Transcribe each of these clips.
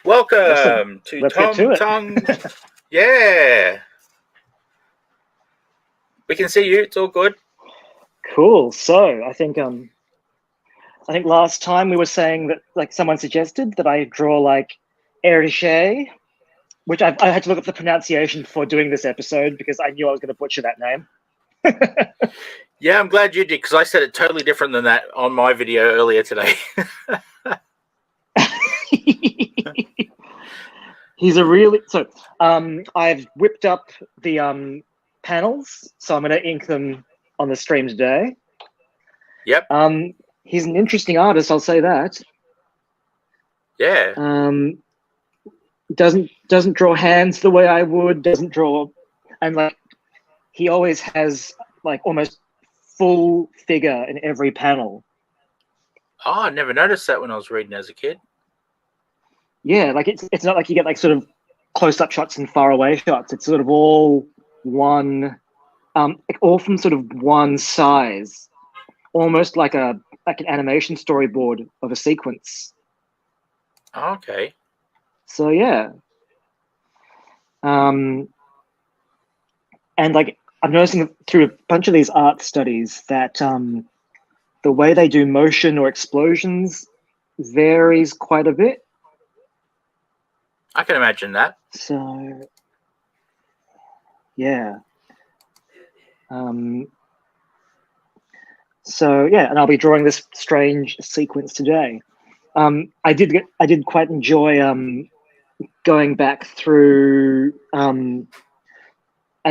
Welcome to Let's get to it. Tung. Yeah. We can see you. It's all good. Cool. So I think last time we were saying that like someone suggested that I draw like Hergé, which I had to look up the pronunciation before doing this episode because I knew I was going to butcher that name. Yeah, I'm glad you did because I said it totally different than that on my video earlier today. He's a really I've whipped up the panels, so I'm going to ink them on the stream today. Yep. He's an interesting artist, I'll say that. Yeah. Doesn't draw hands the way I would. Doesn't draw, and like he always has like almost full figure in every panel. Oh, I never noticed that when I was reading as a kid. Yeah, like it's not like you get like sort of close-up shots and far-away shots. It's sort of all one, all from sort of one size, almost like an animation storyboard of a sequence. Okay. So yeah, and like I'm noticing through a bunch of these art studies that the way they do motion or explosions varies quite a bit. I can imagine that. So yeah. So yeah, and I'll be drawing this strange sequence today. I did quite enjoy going back through and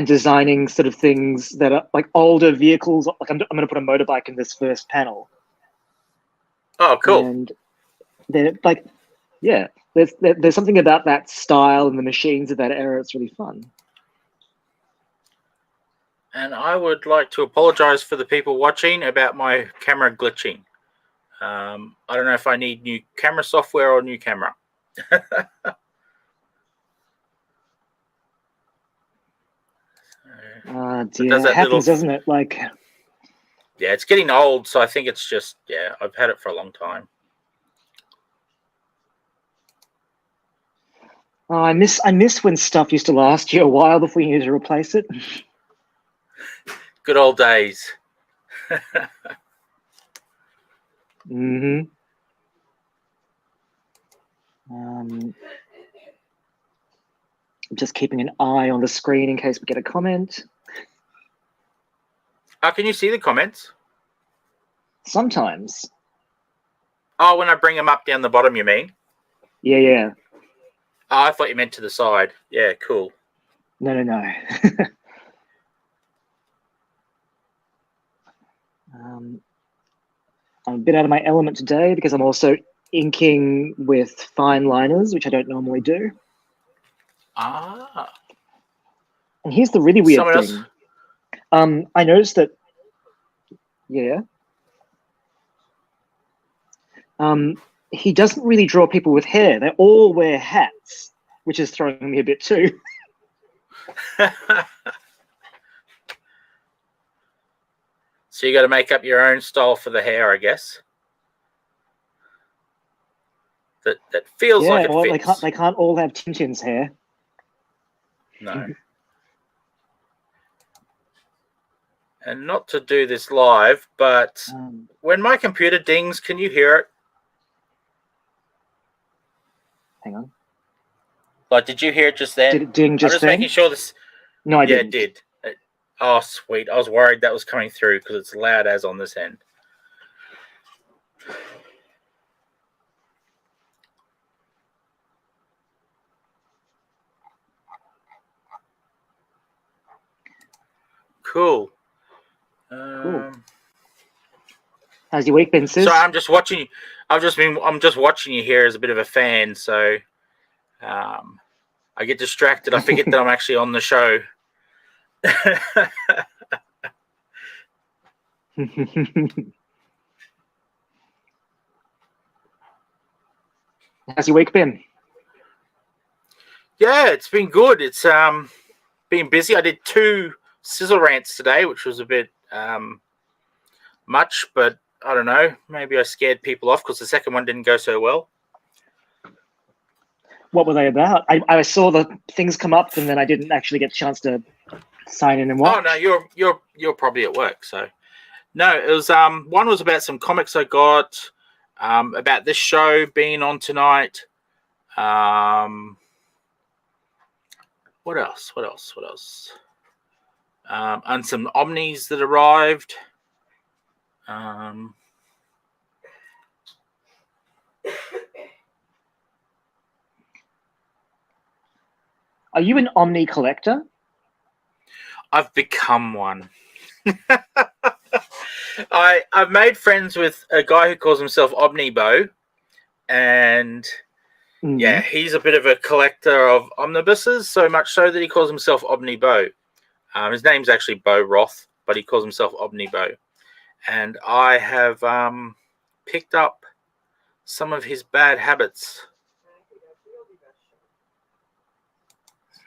designing sort of things that are like older vehicles. Like I'm going to put a motorbike in this first panel. Oh, cool. And they're like, yeah, there's something about that style and the machines of that era. It's really fun. And I would like to apologize for the people watching about my camera glitching. I don't know if I need new camera software or new camera. Dear, it happens, doesn't it? Like, yeah, it's getting old, so I think it's just, yeah, I've had it for a long time. Oh, I miss when stuff used to last you a while before you needed to replace it. Good old days. Mm-hmm. I'm just keeping an eye on the screen in case we get a comment. How can you see the comments? Sometimes. Oh, when I bring them up down the bottom, you mean? Yeah. Oh, I thought you meant to the side. Yeah, cool. No. I'm a bit out of my element today because I'm also inking with fine liners, which I don't normally do. Ah. And here's the really weird thing. I noticed that, yeah. He doesn't really draw people with hair. They all wear hats, which is throwing me a bit too. So you got to make up your own style for the hair, I guess. That feels like it fits. They can't all have Tintin's hair. No. And not to do this live, but when my computer dings, can you hear it? Hang on. Like, did you hear it just then? Did it ding just then? I'm just making sure this. No, I didn't. Yeah, it did. Oh, sweet. I was worried that was coming through because it's loud as on this end. Cool. Cool. How's your week been, sis? So I'm just watching you. I'm just watching you here as a bit of a fan. So I get distracted. I forget that I'm actually on the show. How's your week been? Yeah, it's been good. It's been busy. I did 2 sizzle rants today, which was a bit much, but I don't know. Maybe I scared people off because the second one didn't go so well. What were they about? I saw the things come up, and then I didn't actually get a chance to sign in and watch. Oh no, you're probably at work, so no. It was one was about some comics I got, about this show being on tonight. What else? What else? What else? And some Omnis that arrived. Are you an Omni collector? I've become one. I've made friends with a guy who calls himself Omnibo, and yeah, he's a bit of a collector of omnibuses, so much so that he calls himself Omnibo. His name's actually Bo Roth, but he calls himself Omnibo. And I have picked up some of his bad habits.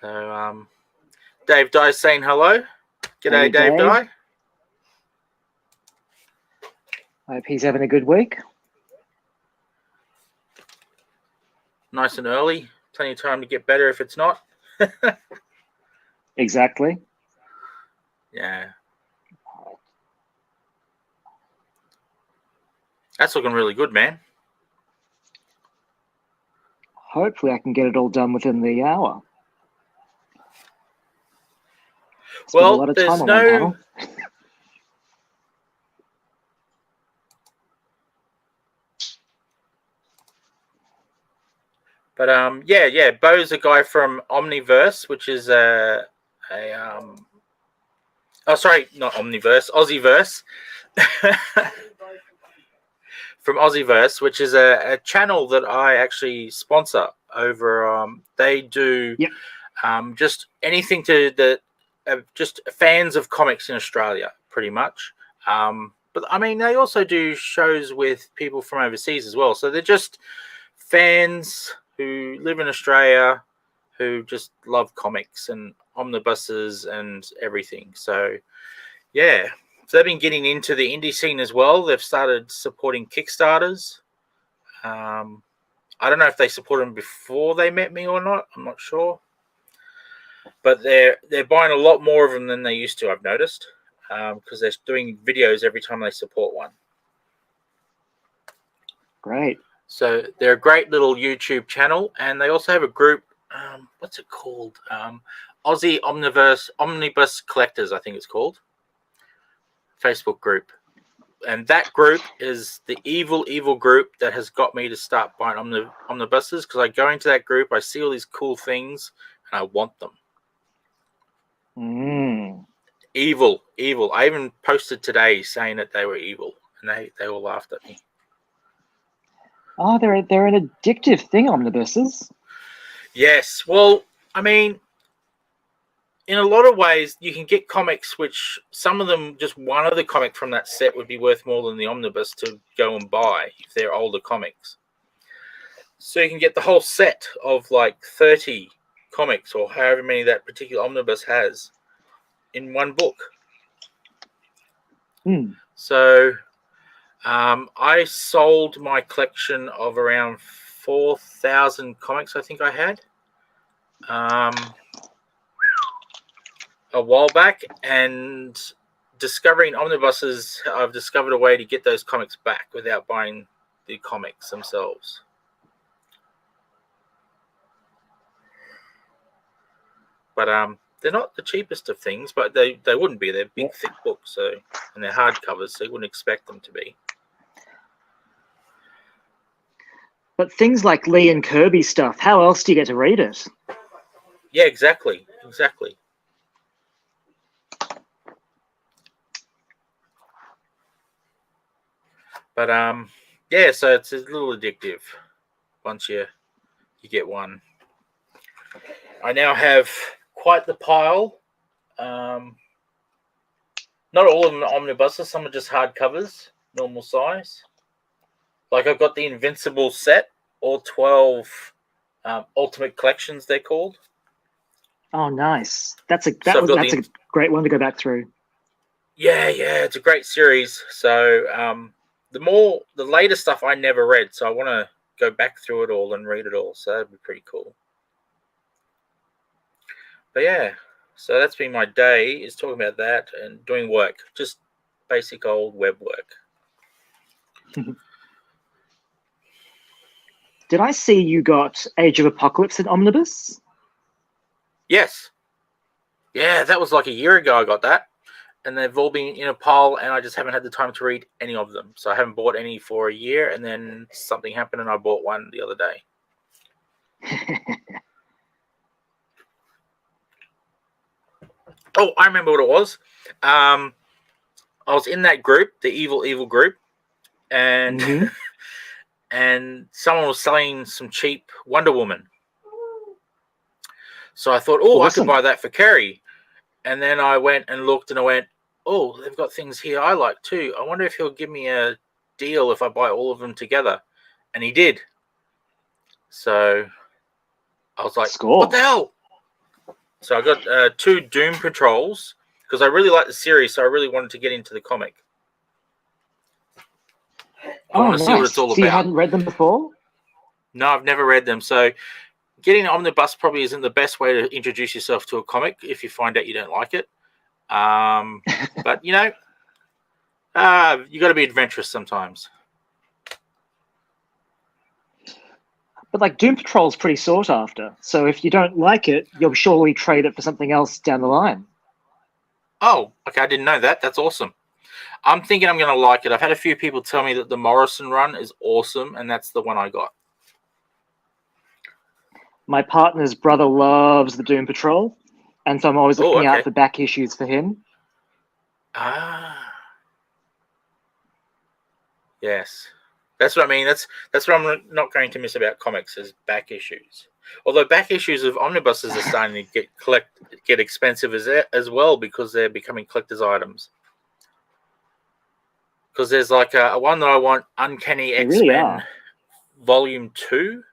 So Dave Dye's saying hello. G'day, Hey, Dave Dye. I hope he's having a good week. Nice and early. Plenty of time to get better if it's not. Exactly. Yeah. That's looking really good, man. Hopefully I can get it all done within the hour. Spent a lot of time on one panel. But yeah, Bo's a guy from Omniverse, which is oh sorry, not Omniverse, Aussieverse. From Aussieverse, which is a channel that I actually sponsor over. They do just anything to the just fans of comics in Australia, pretty much. But I mean, they also do shows with people from overseas as well. So they're just fans who live in Australia who just love comics and omnibuses and everything. So yeah. So they've been getting into the indie scene as well. They've started supporting Kickstarters. I don't know if they supported them before they met me or not. I'm not sure. But they're buying a lot more of them than they used to, I've noticed, because they're doing videos every time they support one. Great. So they're a great little YouTube channel, and they also have a group. What's it called? Aussie Omnibus Collectors, I think it's called. Facebook group. And that group is the evil group that has got me to start buying omnibuses, because I go into that group, I see all these cool things, and I want them. Evil. I even posted today saying that they were evil, and they all laughed at me. Oh, they're an addictive thing, omnibuses. Yes. Well, I mean, in a lot of ways, you can get comics which some of them, just one of the comic from that set would be worth more than the omnibus to go and buy if they're older comics. So you can get the whole set of like 30 comics or however many that particular omnibus has in one book. So I sold my collection of around 4,000 comics, I think I had. A while back, and discovering omnibuses, I've discovered a way to get those comics back without buying the comics themselves. But they're not the cheapest of things, but they wouldn't be. They're big, thick books, so, and they're hardcovers, so you wouldn't expect them to be. But things like Lee and Kirby stuff, how else do you get to read it? Yeah, exactly. But yeah, so it's a little addictive once you get one. I now have quite the pile. Not all of them are omnibuses. Some are just hardcovers, normal size. Like I've got the Invincible set, all 12 Ultimate Collections, they're called. Oh, nice. That's a great one to go back through. Yeah, it's a great series. So the later stuff I never read, so I want to go back through it all and read it all. So that'd be pretty cool. But yeah, so that's been my day, is talking about that and doing work, just basic old web work. Did I see you got Age of Apocalypse in Omnibus? Yes. Yeah, that was like a year ago I got that. And they've all been in a pile, and I just haven't had the time to read any of them. So I haven't bought any for a year, and then something happened and I bought one the other day. Oh, I remember what it was. I was in that group, the evil group, and and someone was selling some cheap Wonder Woman. So I thought, oh, awesome. I could buy that for Kerry. And then I went and looked, and I went, oh, they've got things here I like too. I wonder if he'll give me a deal if I buy all of them together. And he did. So I was like, Score. What the hell? So I got 2 Doom Patrols, because I really like the series, so I really wanted to get into the comic. I want to see what it's all so about. You hadn't read them before? No, I've never read them. So getting an omnibus probably isn't the best way to introduce yourself to a comic if you find out you don't like it. But, you know, you got to be adventurous sometimes. But like Doom Patrol is pretty sought after. So if you don't like it, you'll surely trade it for something else down the line. Oh, okay. I didn't know that. That's awesome. I'm thinking I'm going to like it. I've had a few people tell me that the Morrison run is awesome, and that's the one I got. My partner's brother loves the Doom Patrol, and so I'm always looking out for back issues for him. Yes. That's what I mean. That's what I'm not going to miss about comics, is back issues. Although back issues of omnibuses are starting to get expensive as well, because they're becoming collector's items. Because there's like a one that I want, Uncanny X-Men Volume 2.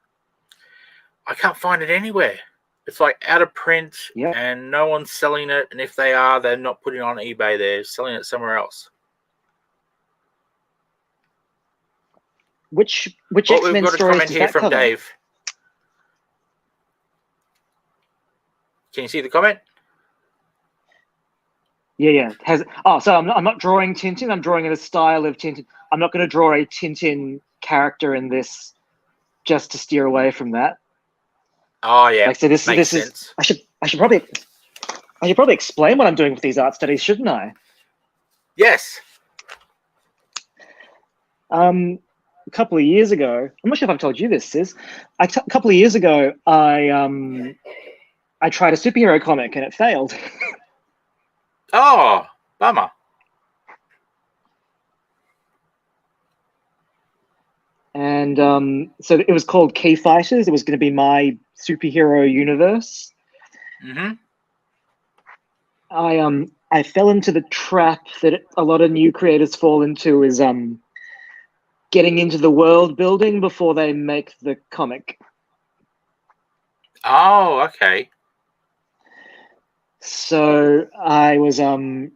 I can't find it anywhere. It's like out of print, and no one's selling it. And if they are, they're not putting it on eBay. They're selling it somewhere else. Which X-Men we've got a comment here from cover? Dave. Can you see the comment? Yeah. So I'm not drawing Tintin. I'm drawing in a style of Tintin. I'm not going to draw a Tintin character in this, just to steer away from that. Oh yeah. Like, so this sense. is. I should probably explain what I'm doing with these art studies, shouldn't I? Yes. A couple of years ago, I'm not sure if I've told you this, Sis. A couple of years ago, I tried a superhero comic and it failed. Oh, bummer. And so it was called Key Fighters. It was going to be my superhero universe. Mm-hmm. I fell into the trap that a lot of new creators fall into, is getting into the world building before they make the comic. Oh, okay. So I was I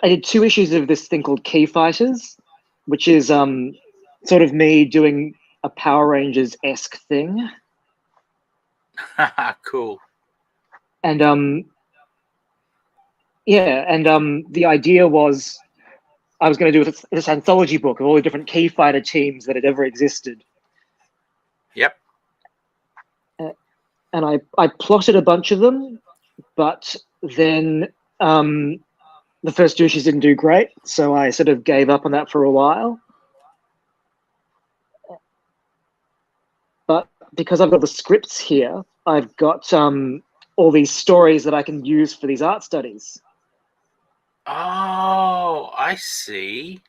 did 2 issues of this thing called Key Fighters, which is sort of me doing a Power Rangers-esque thing. Cool. And the idea was I was going to do this anthology book of all the different Key Fighter teams that had ever existed. Yep. And I plotted a bunch of them, but then the first 2 issues didn't do great, so I sort of gave up on that for a while. But because I've got the scripts here, I've got all these stories that I can use for these art studies. Oh, I see.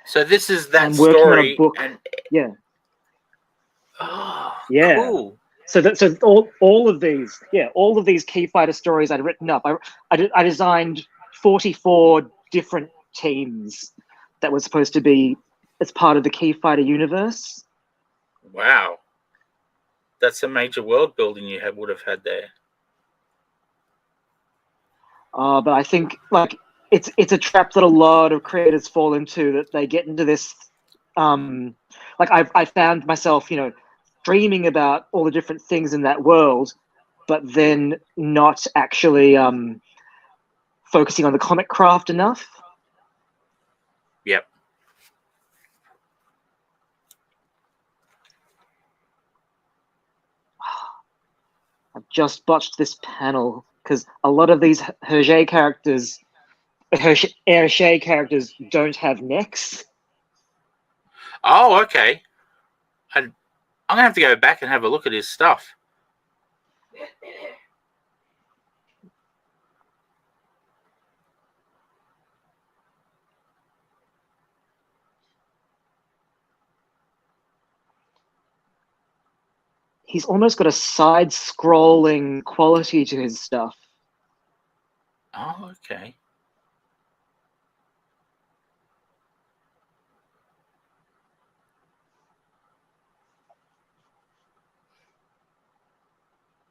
So this is that I'm story. Working on a book. Yeah. Oh, yeah. Cool. So all of these Key Fighter stories I'd written up. I designed 44 different teams that were supposed to be as part of the Key Fighter universe. Wow. that's a major world building you would have had there. But I think like it's a trap that a lot of creators fall into, that they get into this. Like I found myself, dreaming about all the different things in that world, but then not actually focusing on the comic craft enough. Yep. I've just botched this panel because a lot of these Hergé characters don't have necks. Oh, okay. I'm gonna have to go back and have a look at his stuff. He's almost got a side-scrolling quality to his stuff. Oh, okay.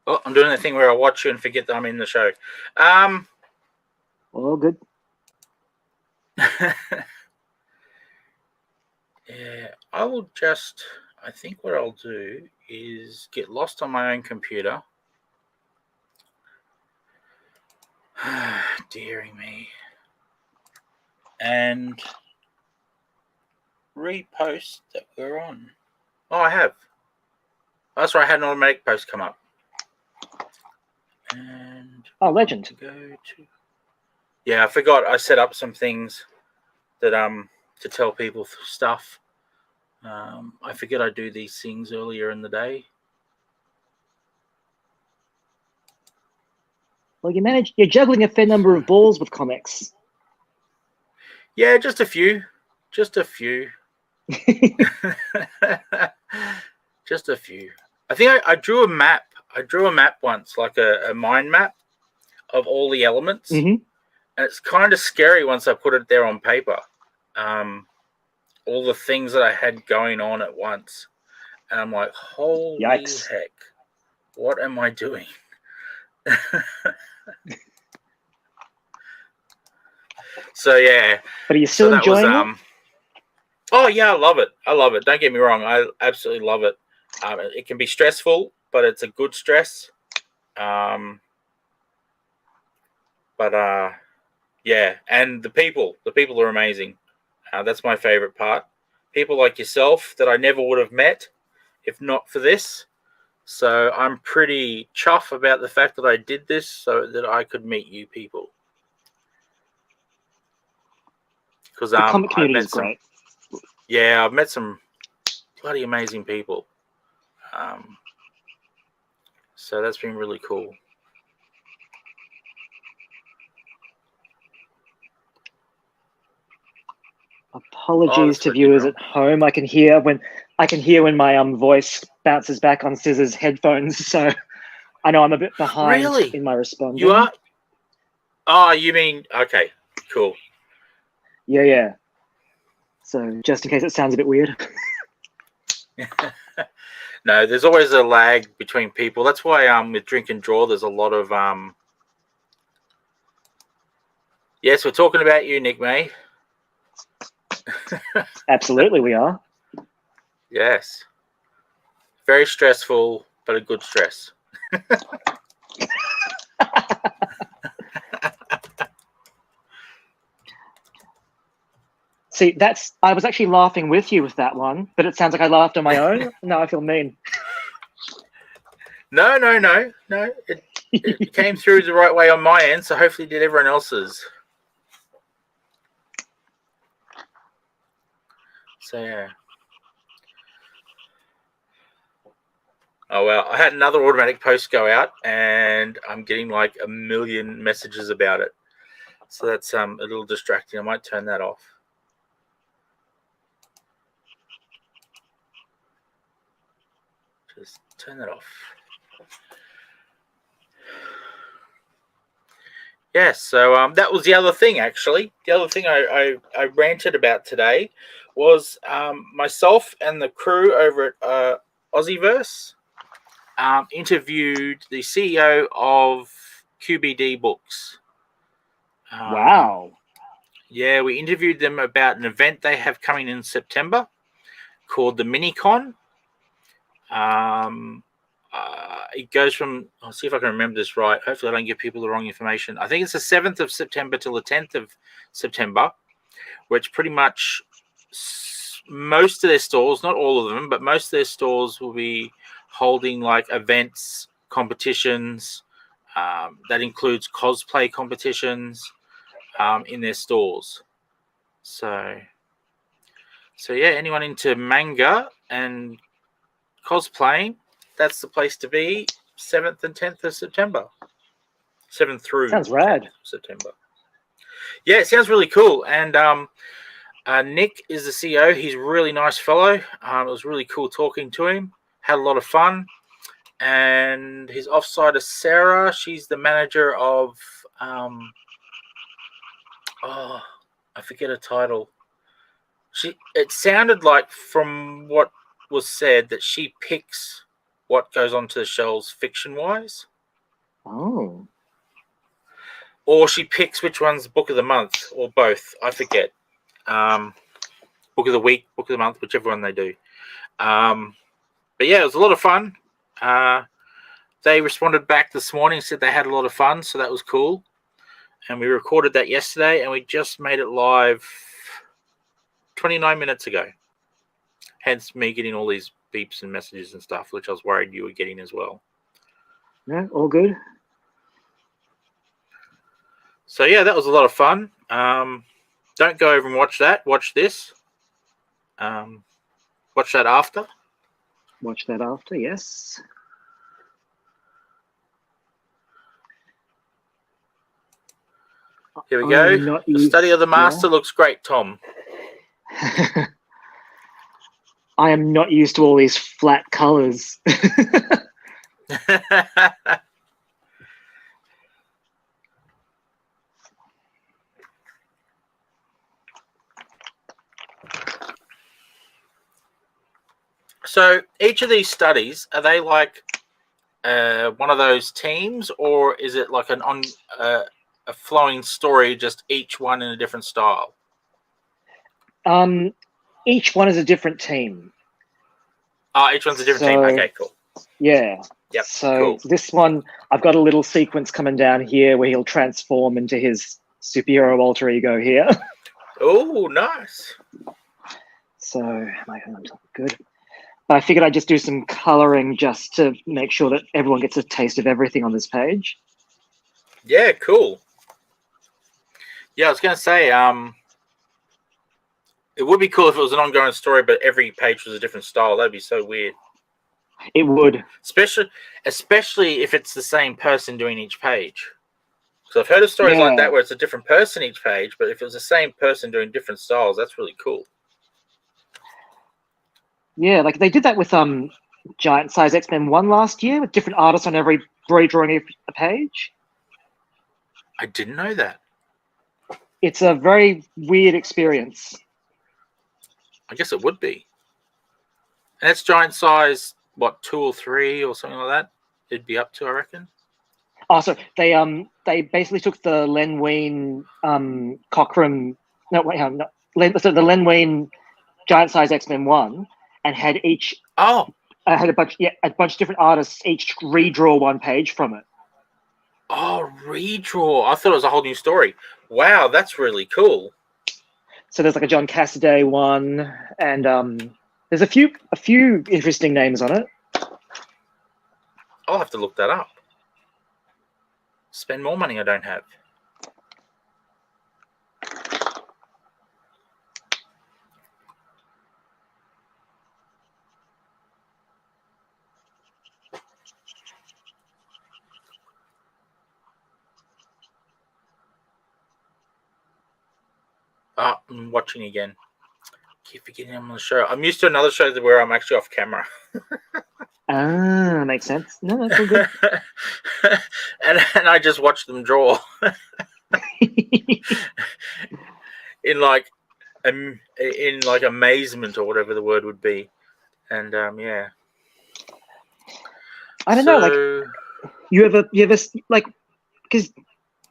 Oh, I'm doing the thing where I watch you and forget that I'm in the show. All good. Yeah, I will just. I think what I'll do is get lost on my own computer. Dearing me. And repost that we're on. Oh, I have. That's right. I had an automatic post come up. And legend. To go to. Yeah, I forgot. I set up some things that to tell people stuff. I forget I do these things earlier in the day. Well, you're juggling a fair number of balls with comics. Yeah, just a few. Just a few. Just a few. I think I drew a map. I drew a map once, like a mind map of all the elements. Mm-hmm. And it's kind of scary once I put it there on paper. All the things that I had going on at once. And I'm like, holy Yikes. heck, what am I doing? So, yeah. But are you still enjoying it? Oh, yeah, I love it. I love it. Don't get me wrong. I absolutely love it. It can be stressful, but it's a good stress. Yeah, and the people are amazing. That's my favorite part. People like yourself that I never would have met if not for this. So I'm pretty chuffed about the fact that I did this so that I could meet you people. Because the comic community is great. Yeah, I've met some bloody amazing people. So that's been really cool. Apologies to viewers at home. I can hear when my voice bounces back on Scissor's headphones, so I know I'm a bit behind in my responding. You are? Oh, you mean okay, cool. Yeah. So just in case it sounds a bit weird. No, there's always a lag between people. That's why with Drink and Draw there's a lot of Yes, we're talking about you, Nick May. Absolutely, we are. Yes. Very stressful, but a good stress. See, I was actually laughing with you with that one, but it sounds like I laughed on my own. Now I feel mean. No. It came through the right way on my end, so hopefully it did everyone else's. So, yeah. Oh, well, I had another automatic post go out, and I'm getting like 1 million messages about it. So that's a little distracting. I might turn that off. Just turn that off. Yes, so that was the other thing, actually. The other thing I ranted about today was myself and the crew over at Aussieverse. interviewed the CEO of QBD Books. Wow. Yeah, we interviewed them about an event they have coming in September called the Minicon. It goes from, I'll see if I can remember this right. Hopefully I don't give people the wrong information. I think it's the 7th of September till the 10th of September, which pretty much most of their stores, not all of them, but most of their stores will be holding like events, competitions. That includes cosplay competitions in their stores. So yeah, anyone into manga and cosplaying, that's the place to be. 7th and 10th of September. 7th through Sounds rad. 10th of September. Yeah, it sounds really cool. And Nick is the CEO. He's a really nice fellow. It was really cool talking to him. Had a lot of fun. And his offsider, Sarah, she's the manager of, I forget her title. It sounded like from what was said that she picks what goes onto the shelves fiction-wise. Oh. Or she picks which one's book of the month, or both. I forget. Book of the week, book of the month, whichever one they do. But yeah, it was a lot of fun. They responded back this morning, said they had a lot of fun, so that was cool. And we recorded that yesterday, and we just made it live 29 minutes ago. Hence me getting all these beeps and messages and stuff, which I was worried you were getting as well. Yeah, all good. So yeah, that was a lot of fun. Don't go over and watch that. Watch this. Watch that after. Watch that after, yes. Here we go. The Study of the Master looks great, Tom. I am not used to all these flat colors. So each of these studies, are they like one of those teams, or is it like a flowing story, just each one in a different style? Each one is a different team. Oh, each one's a different team. Okay, cool. Yeah. Yep. So cool. This one, I've got a little sequence coming down here where he'll transform into his superhero alter ego here. Oh, nice. So, good. But I figured I'd just do some coloring just to make sure that everyone gets a taste of everything on this page. Yeah, cool. Yeah, I was going to say, it would be cool if it was an ongoing story, but every page was a different style. That'd be so weird. It would. Especially if it's the same person doing each page. So I've heard of stories like that where it's a different person each page, but if it was the same person doing different styles, that's really cool. Yeah, like they did that with Giant Size X-Men 1 last year with different artists on every drawing a page. I didn't know that. It's a very weird experience. I guess it would be. And that's Giant Size, what, 2 or 3 or something like that? It'd be up to, I reckon. Oh, so they basically took the Len Wein Cochran. No, wait, no. So the Len Wein Giant Size X-Men 1 and had each. Had a bunch of different artists each redraw one page from it. Oh, redraw! I thought it was a whole new story. Wow, that's really cool. So there's like a John Cassaday one, and there's a few interesting names on it. I'll have to look that up. Spend more money I don't have. I'm watching again. Keep forgetting I'm on the show. I'm used to another show where I'm actually off camera. Makes sense. No, that's all good. and I just watch them draw. in like amazement or whatever the word would be. And yeah. I don't know, like you ever like, because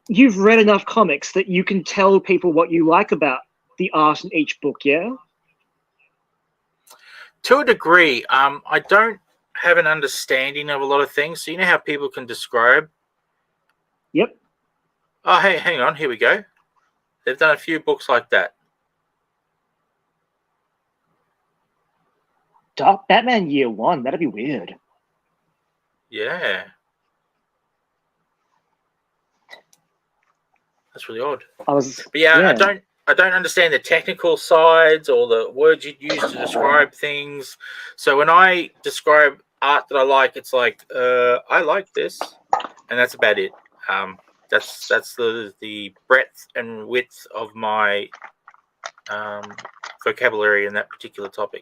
you've read enough comics that you can tell people what you like about the art in each book, yeah? To a degree, I don't have an understanding of a lot of things. So you know how people can describe. Yep. Oh, hey, hang on, here we go. They've done a few books like that. Dark Batman Year One. That'd be weird. Yeah, that's really odd. But yeah, I don't understand the technical sides or the words you'd use to describe things. So when I describe art that I like, it's like, I like this, and that's about it. That's the breadth and width of my vocabulary in that particular topic.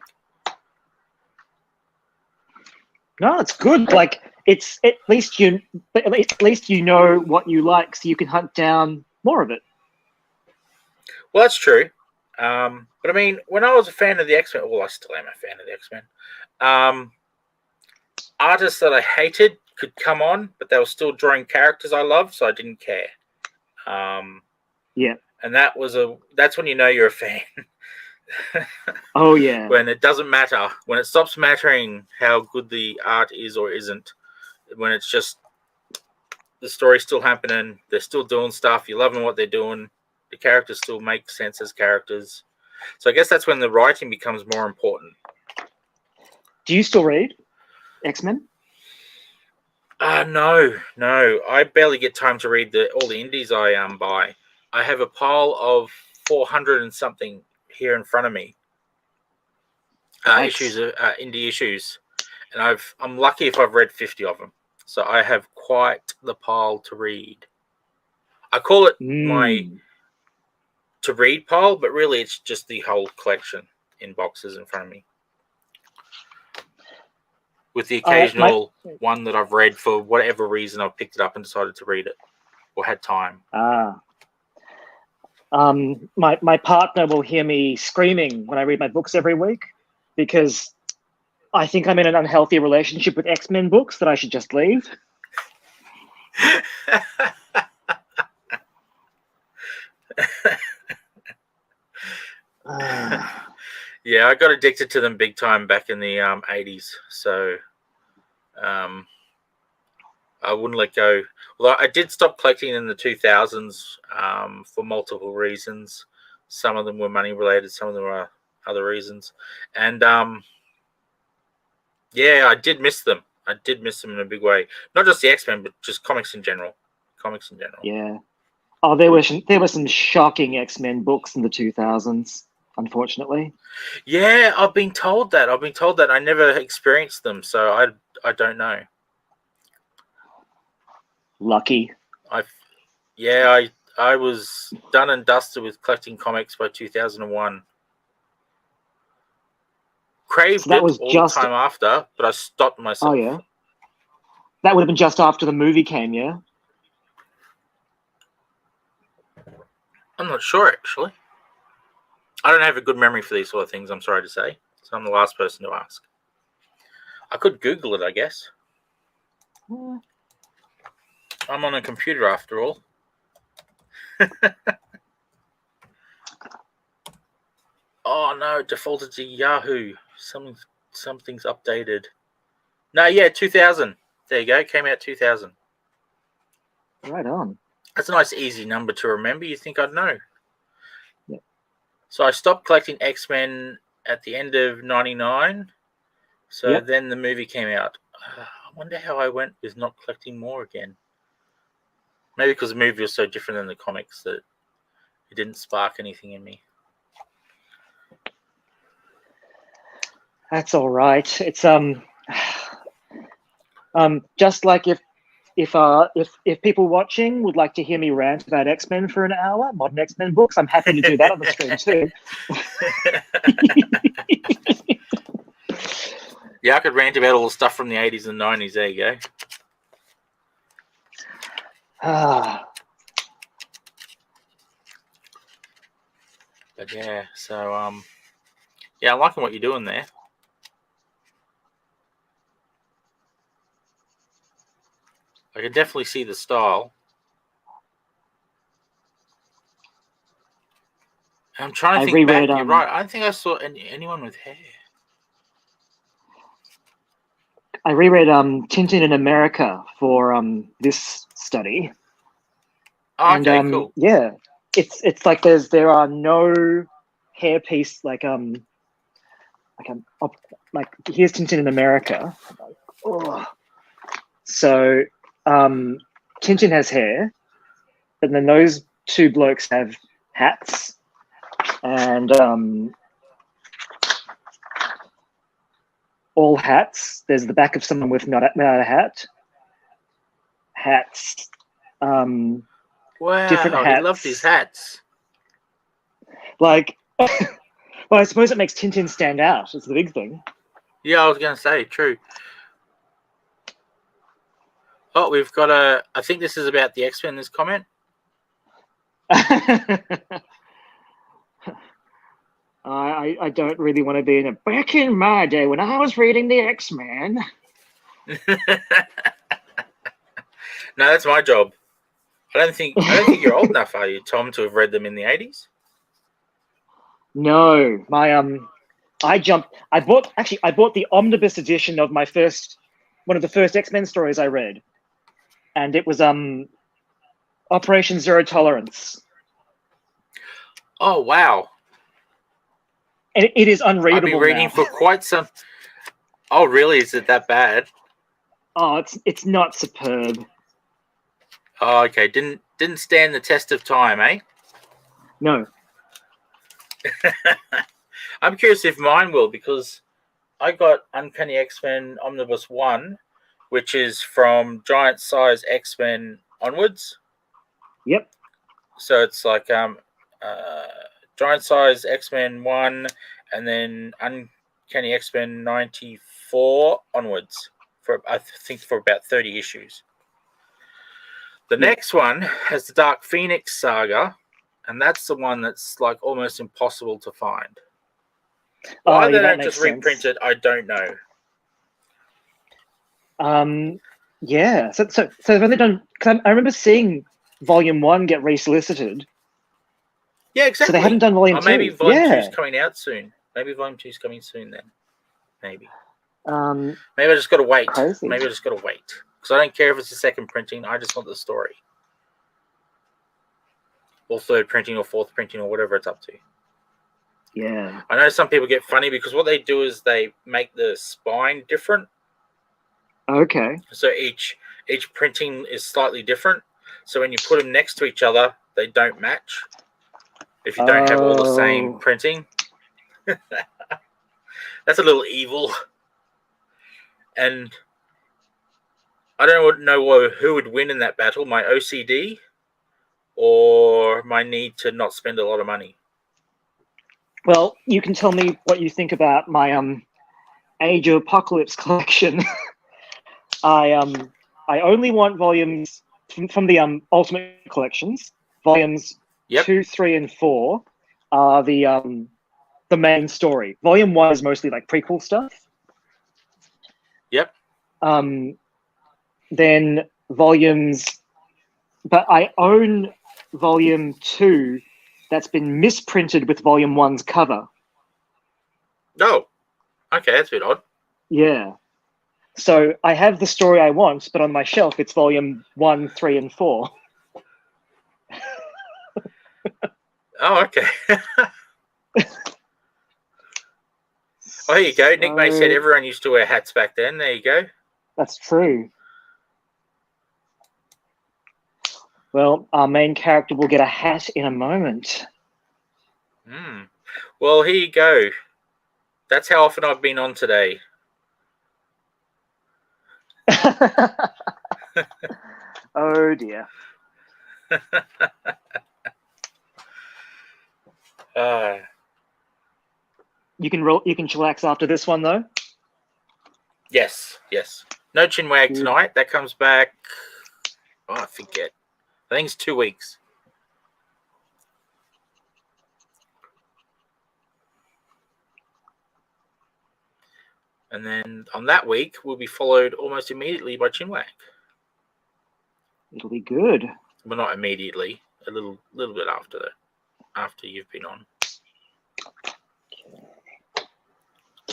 No, it's good. Like, it's at least you know what you like, so you can hunt down more of it. Well, that's true. But I mean, when I was a fan of the X-Men, well, I still am a fan of the X-Men. Artists that I hated could come on, but they were still drawing characters I loved, so I didn't care. Yeah. And that's when you know you're a fan. Oh yeah. When it doesn't matter, when it stops mattering how good the art is or isn't, when it's just the story's still happening, they're still doing stuff, you're loving what they're doing, the characters still make sense as characters. So I guess that's when the writing becomes more important. Do you still read X-Men? No. I barely get time to read all the indies I buy. I have a pile of 400 and something here in front of me. Nice. Indie issues, and I'm lucky if I've read 50 of them. So I have quite the pile to read. I call it my to read pile, but really it's just the whole collection in boxes in front of me, with the occasional one that I've read for whatever reason. I've picked it up and decided to read it or had time. My partner will hear me screaming when I read my books every week, because I think I'm in an unhealthy relationship with X-Men books that I should just leave. Yeah, I got addicted to them big time back in the 80s. So I wouldn't let go. Well, I did stop collecting in the 2000s for multiple reasons. Some of them were money related, some of them were other reasons. And yeah, I did miss them. I did miss them in a big way. Not just the X-Men, but just comics in general. Yeah. Oh, there were some shocking X-Men books in the 2000s, unfortunately. Yeah, I've been told that. I never experienced them, so I don't know. Lucky. I was done and dusted with collecting comics by 2001. Craved so that was all just the time after, but I stopped myself. Oh yeah. That would have been just after the movie came, yeah? I'm not sure, actually. I don't have a good memory for these sort of things, I'm sorry to say. So I'm the last person to ask. I could Google it, I guess. I'm on a computer after all. Oh no, it defaulted to Yahoo. Something's updated. No, yeah, 2000. There you go. Came out 2000. Right on. That's a nice, easy number to remember. You think I'd know? Yeah. So I stopped collecting X-Men at the end of '99. So then the movie came out. I wonder how I went with not collecting more again. Maybe because the movie was so different than the comics that it didn't spark anything in me. That's all right. It's just like if people watching would like to hear me rant about X-Men for an hour, modern X-Men books, I'm happy to do that on the stream too. Yeah, I could rant about all the stuff from the 80s and 90s. There you go. But yeah, so yeah, I'm liking what you're doing there. I can definitely see the style. I'm trying to think back. You're right. I don't think I saw anyone with hair. I reread Tintin in America for this study. Oh, okay, cool. Yeah, it's like there are no hairpiece like here's Tintin in America. Oh. So Tintin has hair, and then those two blokes have hats, and all hats. There's the back of someone without a hat. Hats. Wow, different hats. he loved his hats. Like, well, I suppose it makes Tintin stand out. It's the big thing. Yeah, I was going to say, true. Oh, we've got I think this is about the X-Men, this comment. I don't really want to be in it. Back in my day when I was reading the X-Men. No, that's my job. I don't think you're old enough, are you, Tom, to have read them in the 80s? No, my I bought the omnibus edition of one of the first X-Men stories I read, and it was Operation Zero Tolerance. Oh wow! And it is unreadable. I've been reading now. for quite some. Oh really? Is it that bad? Oh, it's not superb. Oh okay. Didn't stand the test of time, eh? No. I'm curious if mine will, because I got Uncanny X-Men Omnibus 1, which is from Giant Size X-Men onwards. Yep. So it's like Giant Size X-Men 1 and then Uncanny X-Men 94 onwards, I think for about 30 issues. The next one has the Dark Phoenix saga, and that's the one that's like almost impossible to find. Why they don't just reprint it, I don't know. Yeah. So they've only done. Cause I remember seeing Volume 1 get resolicited. Yeah, exactly. So they haven't done Volume 2. Maybe Volume 2 is coming out soon. Maybe Volume 2 is coming soon then. Maybe. Maybe I just got to wait. Crazy. Maybe I just got to wait. Because I don't care if it's a second printing. I just want the story. Or third printing or fourth printing or whatever it's up to. Yeah. I know some people get funny because what they do is they make the spine different. Okay. So each printing is slightly different. So when you put them next to each other, they don't match. If you don't have all the same printing. That's a little evil. And I don't know who would win in that battle, my OCD or my need to not spend a lot of money. Well, you can tell me what you think about my Age of Apocalypse collection. I only want volumes from the Ultimate collections. Volumes 2, 3, and 4 are the main story. Volume 1 is mostly like prequel stuff. Yep. Then but I own Volume 2 that's been misprinted with Volume 1's cover. Oh, okay, that's a bit odd. Yeah. So I have the story I want, but on my shelf it's Volume 1, 3, and 4. Oh, okay. Oh, here you go. Nick May said everyone used to wear hats back then. There you go. That's true. Well, our main character will get a hat in a moment. Well, here you go. That's how often I've been on today. Oh dear. You can chillax after this one though. Yes. No chinwag tonight. That comes back. Oh, I forget. I think it's 2 weeks. And then on that week, we'll be followed almost immediately by chinwag. It'll be good. Well, not immediately. A little bit after you've been on.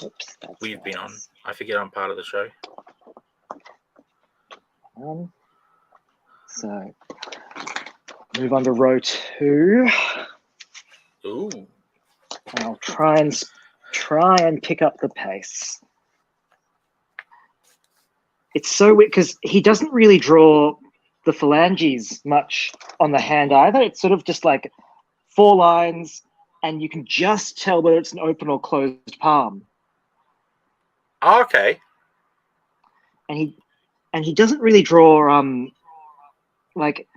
Oops, We've been on. I forget I'm part of the show. So move on to row 2. Ooh. And I'll try and pick up the pace. It's so weird because he doesn't really draw the phalanges much on the hand either. It's sort of just like 4 lines, and you can just tell whether it's an open or closed palm. Oh, okay. And he doesn't really draw like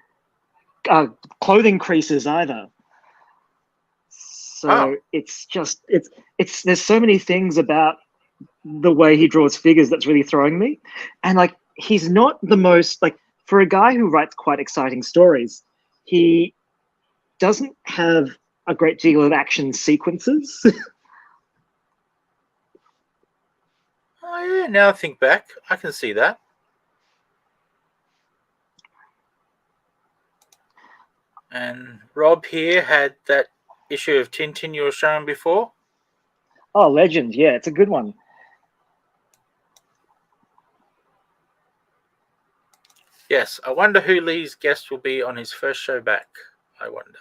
clothing creases either. So it's just it's there's so many things about the way he draws figures that's really throwing me. And like he's not the most, like, for a guy who writes quite exciting stories, he doesn't have a great deal of action sequences. Oh yeah, now I think back, I can see that. And Rob here had that issue of Tintin you were showing before. Oh, legend. Yeah, it's a good one. Yes, I wonder who Lee's guest will be on his first show back. I wonder.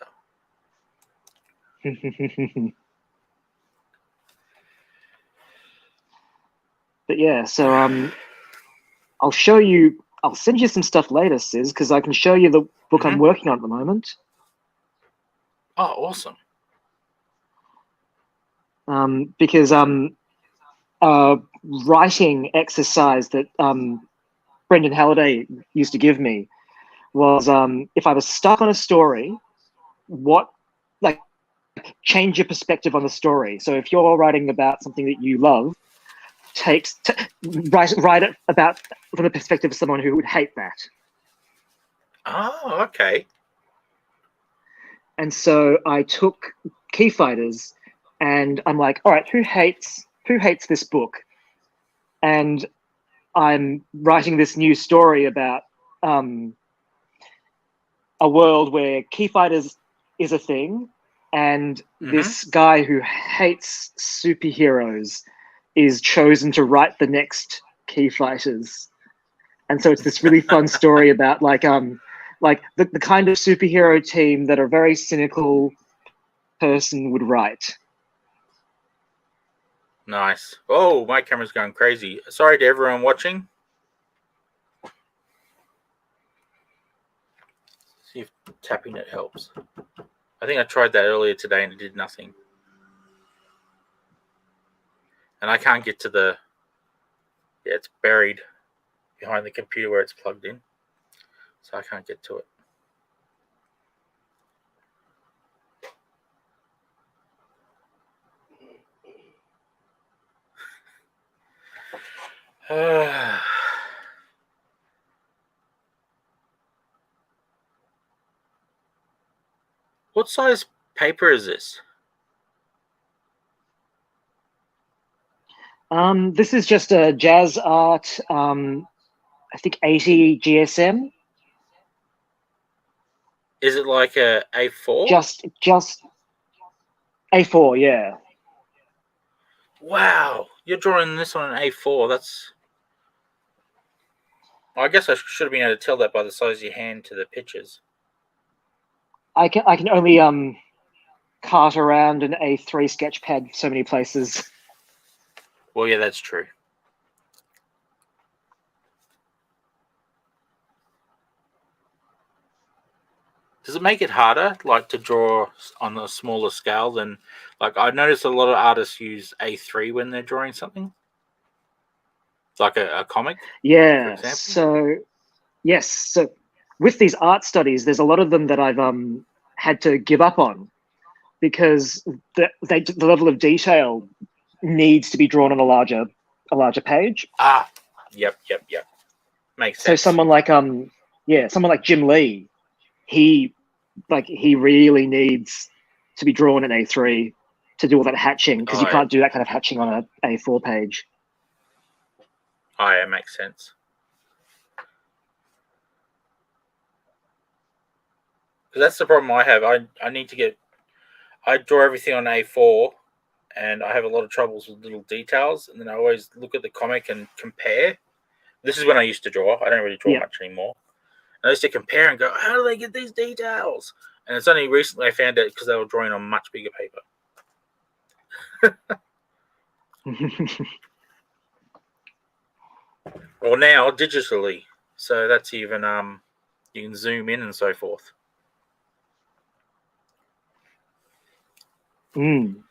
But yeah, so I'll send you some stuff later, Sis, because I can show you the book I'm working on at the moment. Oh, awesome. Because writing exercise that Brendan Halliday used to give me was if I was stuck on a story, change your perspective on the story. So if you're writing about something that you love, write it about from the perspective of someone who would hate that. Oh, okay. And so I took Key Fighters, and I'm like, all right, who hates this book? And I'm writing this new story about a world where Key Fighters is a thing, and this guy who hates superheroes is chosen to write the next Key Fighters. And so it's this really fun story about like the kind of superhero team that a very cynical person would write. Nice. Oh, my camera's going crazy. Sorry to everyone watching. See if tapping it helps. I think I tried that earlier today and it did nothing. And I can't get to the... Yeah, it's buried behind the computer where it's plugged in. So I can't get to it. What size paper is this? This is just a Jazz Art, I think 80 GSM. Is it like a A4? Just A4, yeah. Wow, you're drawing this on an A4. That's... Well, I guess I should have been able to tell that by the size of your hand to the pictures. I can only cart around an A3 sketch pad so many places. Well, yeah, that's true. Does it make it harder, like, to draw on a smaller scale than... Like, I noticed a lot of artists use A3 when they're drawing something. Like a comic, yeah, for example. So, yes. So with these art studies, there's a lot of them that I've had to give up on because the level of detail needs to be drawn on a larger page. Ah, yep. Makes sense. So someone like Jim Lee, he really needs to be drawn in A3 to do all that hatching because you can't do that kind of hatching on a A4 page. Oh, yeah, makes sense. Because that's the problem I have. I need to get. I draw everything on A4, and I have a lot of troubles with little details. And then I always look at the comic and compare. This is when I used to draw. I don't really draw much anymore. And I used to compare and go, how do they get these details? And it's only recently I found out because they were drawing on much bigger paper. Or now digitally, so that's even you can zoom in and so forth. And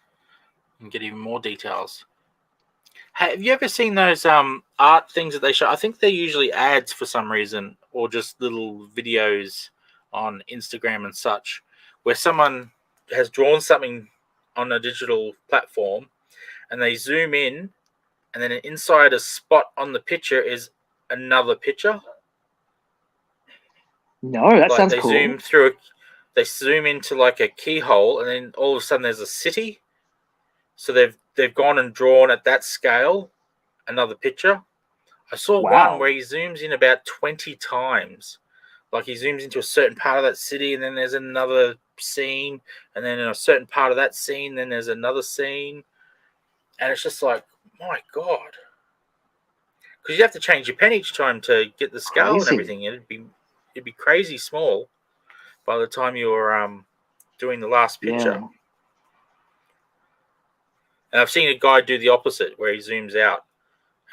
get even more details. Hey, have you ever seen those art things that they show? I think they're usually ads for some reason, or just little videos on Instagram and such, where someone has drawn something on a digital platform, and they zoom in, and then inside a spot on the picture is another picture. No, that sounds they cool. They zoom into like a keyhole, and then all of a sudden there's a city. So they've gone and drawn at that scale another picture. I saw one where he zooms in about 20 times. Like he zooms into a certain part of that city, and then there's another scene, and then in a certain part of that scene, then there's another scene. And it's just like, my God. Because you have to change your pen each time to get the scale and everything. It'd be crazy small by the time you're doing the last picture. Yeah. And I've seen a guy do the opposite, where he zooms out,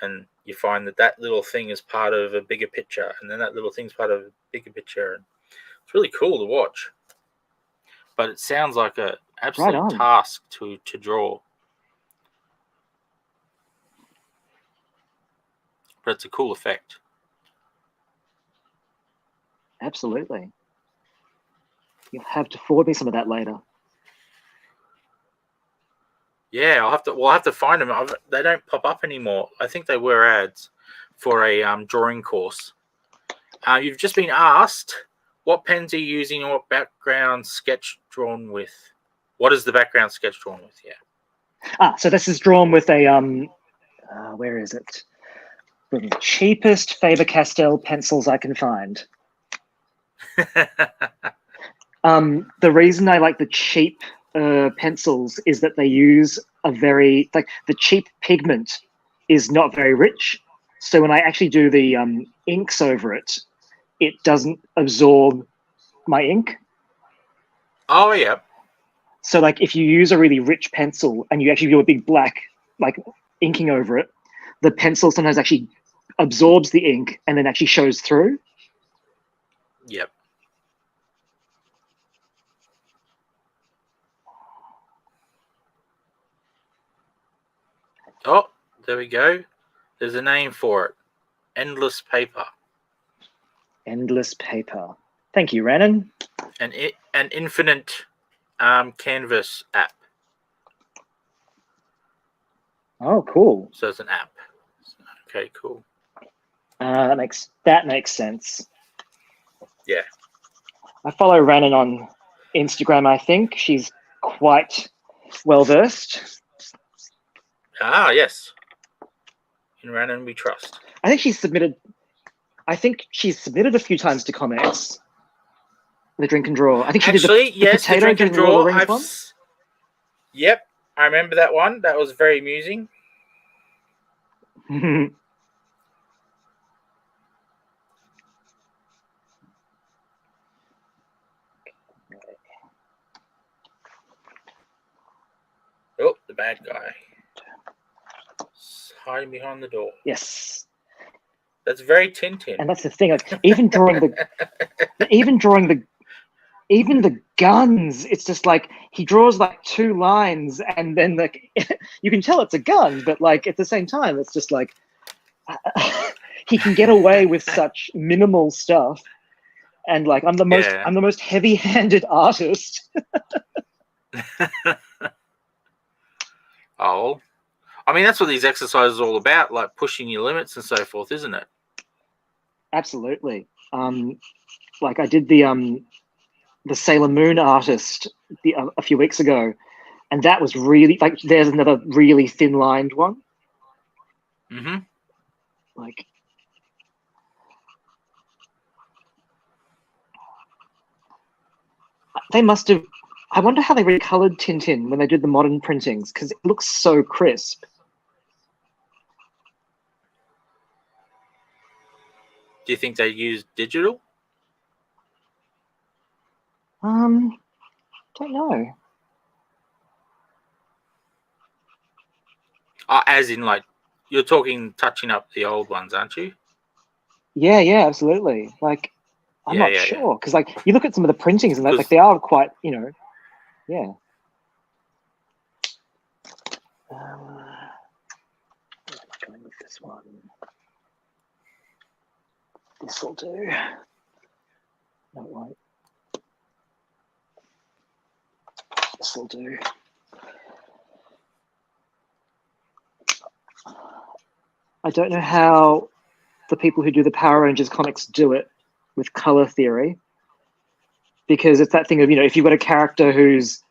and you find that little thing is part of a bigger picture, and then that little thing's part of a bigger picture, and it's really cool to watch. But it sounds like an absolute task to draw. But it's a cool effect. Absolutely. You'll have to forward me some of that later. Yeah, I'll have to find them. They don't pop up anymore. I think they were ads for a drawing course. You've just been asked, what pens are you using and what background sketch drawn with? What is the background sketch drawn with? Yeah. So this is drawn with a where is it? The cheapest Faber-Castell pencils I can find. The reason I like the cheap pencils is that they use the cheap pigment is not very rich. So when I actually do the inks over it, it doesn't absorb my ink. Oh, yeah. So like if you use a really rich pencil and you actually do a big black like inking over it, the pencil sometimes actually absorbs the ink and then actually shows through. Yep. Oh, there we go. There's a name for it. Endless Paper. Endless Paper. Thank you, Rhiannon. An infinite canvas app. Oh, cool. So it's an app. Okay, cool. That makes sense. Yeah. I follow Rhiannon on Instagram, I think. She's quite well versed. Ah, yes. In Rhiannon we trust. I think she's submitted a few times to ComX. The Drink and Draw. I think she did the potato the Drink and Draw. Lord of the Rings one. Yep, I remember that one. That was very amusing. Oh, the bad guy. Hiding behind the door. Yes. That's very Tintin. And that's the thing. Like, even drawing the guns, it's just like he draws like 2 lines and then like you can tell it's a gun, but like at the same time it's just like he can get away with such minimal stuff. And like I'm the most heavy-handed artist. Oh, I mean that's what these exercises are all about, like pushing your limits and so forth, isn't it? Absolutely. Like I did the Sailor Moon artist a few weeks ago, and that was really like there's another really thin-lined one. Mm-hmm. Like they must have. I wonder how they recolored Tintin when they did the modern printings, because it looks so crisp. Do you think they use digital? Don't know. As in, like, you're talking touching up the old ones, aren't you? Yeah, absolutely. Like, I'm not Yeah. sure, because like you look at some of the printings and like they are quite, yeah. Going with this one. This will do. No, it won't. This will do. I don't know how the people who do the Power Rangers comics do it with color theory, because it's that thing of, if you've got a character who's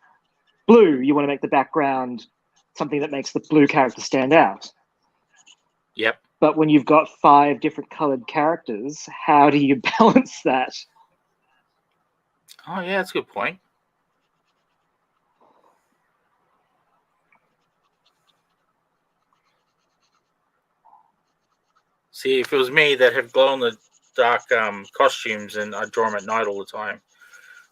blue, you want to make the background something that makes the blue character stand out. Yep. But when you've got 5 different colored characters, how do you balance that? Oh, yeah, that's a good point. See, if it was me that have glow-in-the-dark costumes, and I draw them at night all the time,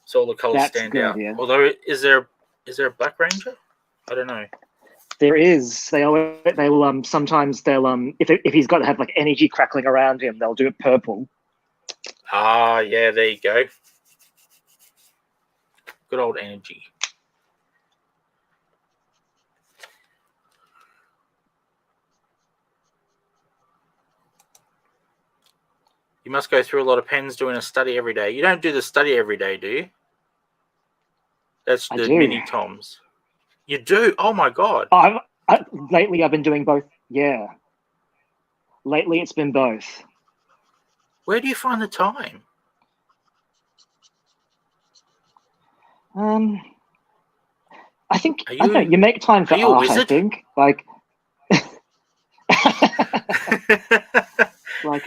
so all the colors stand out. Idea. Although, is there a Black Ranger? I don't know. There is. They will sometimes they'll if he's got to have like energy crackling around him, they'll do it purple. Ah, yeah, there you go. Good old energy. You must go through a lot of pens doing a study every day. You don't do the study every day, do you? That's the mini toms. You do? Oh my god. Lately I've been doing both. Yeah. Lately it's been both. Where do you find the time? I think I don't know, you make time for art, I think. Like like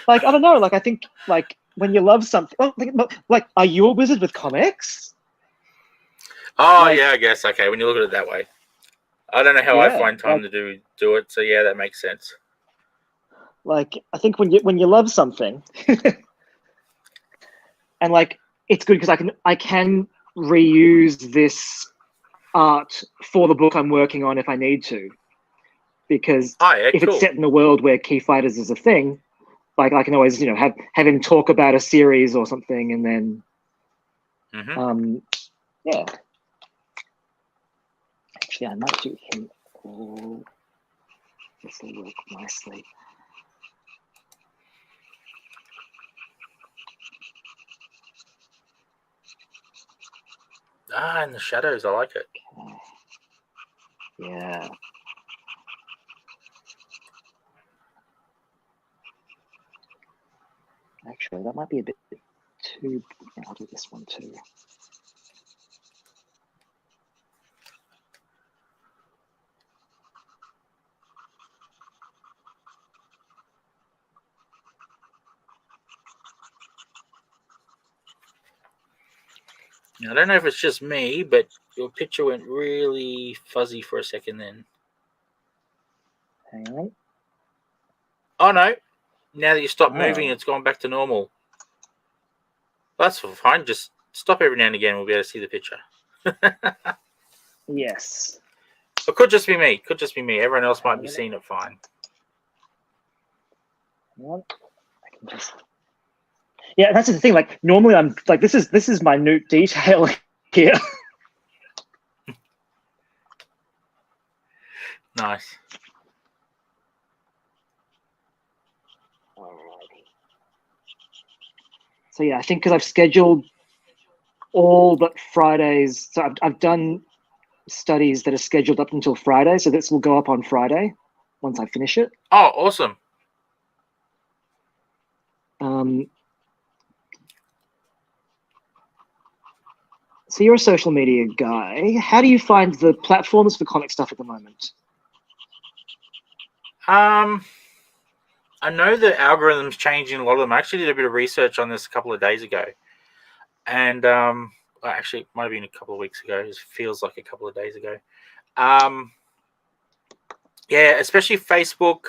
like I don't know, like I think like when you love something, like are you a wizard with ComX? Oh, like, yeah, I guess. Okay, when you look at it that way. I don't know how I find time to do it, so yeah, that makes sense. Like I think when you love something, and like it's good because I can reuse this art for the book I'm working on if I need to, because if it's set in a world where Key Fighters is a thing, like I can always have him talk about a series or something, and then yeah. Actually, I might do him. Oh, this will work nicely. Ah, in the shadows, I like it. Okay. Yeah. Actually, that might be a bit too. Yeah, I'll do this one too. I don't know if it's just me, but your picture went really fuzzy for a second then. Hang on. Oh, no. Now that you stopped moving, it's gone back to normal. That's fine. Just stop every now and again. We'll be able to see the picture. Yes. It could just be me. Everyone else might be seeing it fine. I can just... Yeah, that's the thing. Like normally, I'm like this is minute detail here. Nice. Alrighty. So yeah, I think because I've scheduled all but Fridays, so I've done studies that are scheduled up until Friday, so this will go up on Friday once I finish it. Oh, awesome. So you're a social media guy. How do you find the platforms for comic stuff at the moment? I I know the algorithm's changing a lot of them. I actually did a bit of research on this a couple of days ago, and actually, it might have been a couple of weeks ago. It feels like a couple of days ago. Yeah, especially Facebook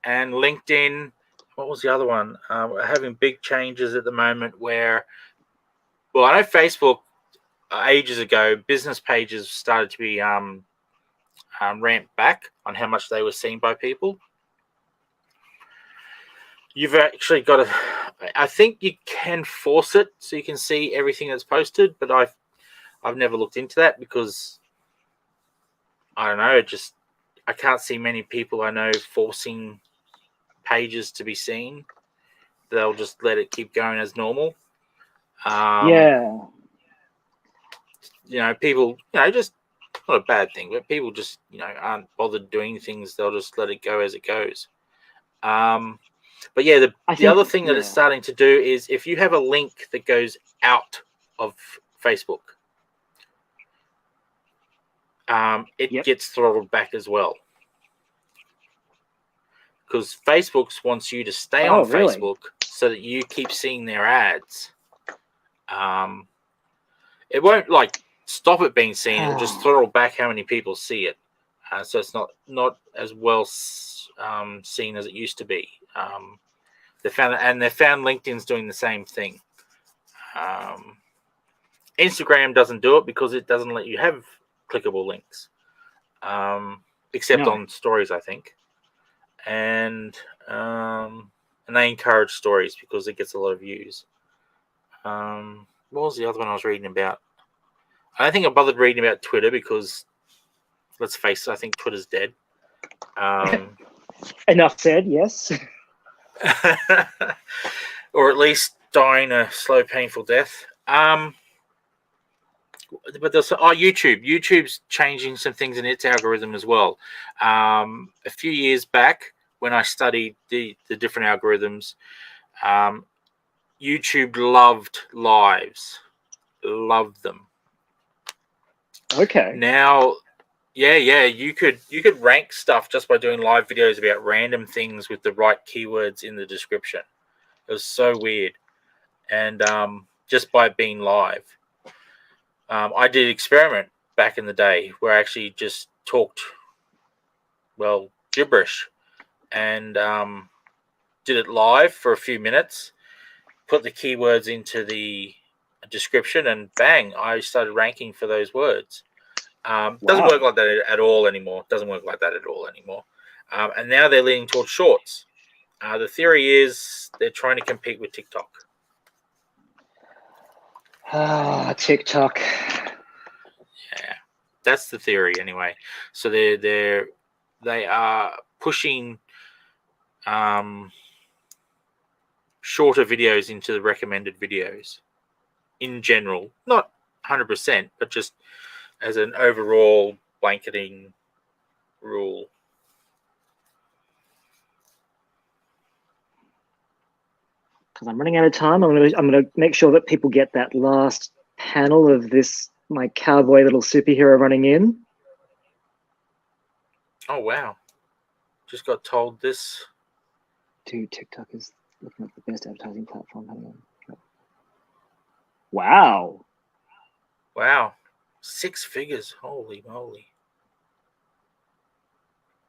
and LinkedIn. What was the other one? We're having big changes at the moment where, well, I know Facebook ages ago, business pages started to be ramped back on how much they were seen by people. You've actually got to, I think you can force it so you can see everything that's posted, but I've never looked into that because I don't know, I can't see many people I know forcing pages to be seen. They'll just let it keep going as normal. Yeah. People, just not a bad thing, but people just, aren't bothered doing things. They'll just let it go as it goes. But yeah, the other thing that it's starting to do is if you have a link that goes out of Facebook, it gets throttled back as well. Because Facebook wants you to stay on Facebook so that you keep seeing their ads. It won't stop it being seen. It'll just throttle back how many people see it. So it's not as well seen as it used to be. They found LinkedIn's doing the same thing. Instagram doesn't do it because it doesn't let you have clickable links, except on stories, I think. And they encourage stories because it gets a lot of views. What was the other one I was reading about? I don't think I bothered reading about Twitter because, let's face it, I think Twitter's dead. Enough said, yes. Or at least dying a slow, painful death. But there's YouTube. YouTube's changing some things in its algorithm as well. A few years back, when I studied the different algorithms, YouTube loved lives, loved them. Okay. Now, you could rank stuff just by doing live videos about random things with the right keywords in the description. It was so weird, and just by being live. I did an experiment back in the day where I actually just talked, gibberish, and did it live for a few minutes, put the keywords into the description, and bang, I started ranking for those words. Doesn't work like that at all anymore. And now they're leaning towards shorts. The theory is they're trying to compete with TikTok. TikTok. Yeah, that's the theory anyway. So they are pushing shorter videos into the recommended videos in general, not 100%, but just as an overall blanketing rule. Because I'm running out of time, I'm gonna make sure that people get that last panel of this, my cowboy little superhero running in. Oh wow! Just got told this. Dude, TikTok is looking at the best advertising platform. Wow. 6 figures. Holy moly.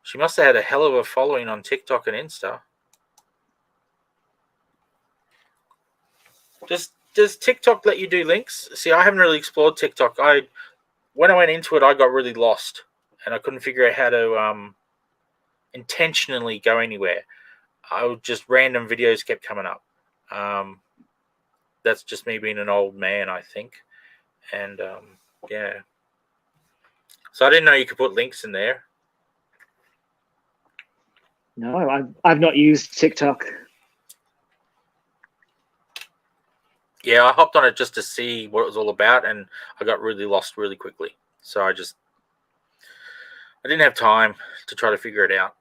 She must have had a hell of a following on TikTok and Insta. Does TikTok let you do links? See, I haven't really explored TikTok. When I went into it, I got really lost, and I couldn't figure out how to intentionally go anywhere. Just random videos kept coming up. That's just me being an old man, I think. And yeah. So I didn't know you could put links in there. No, I've not used TikTok. Yeah, I hopped on it just to see what it was all about, and I got really lost really quickly. So I didn't have time to try to figure it out.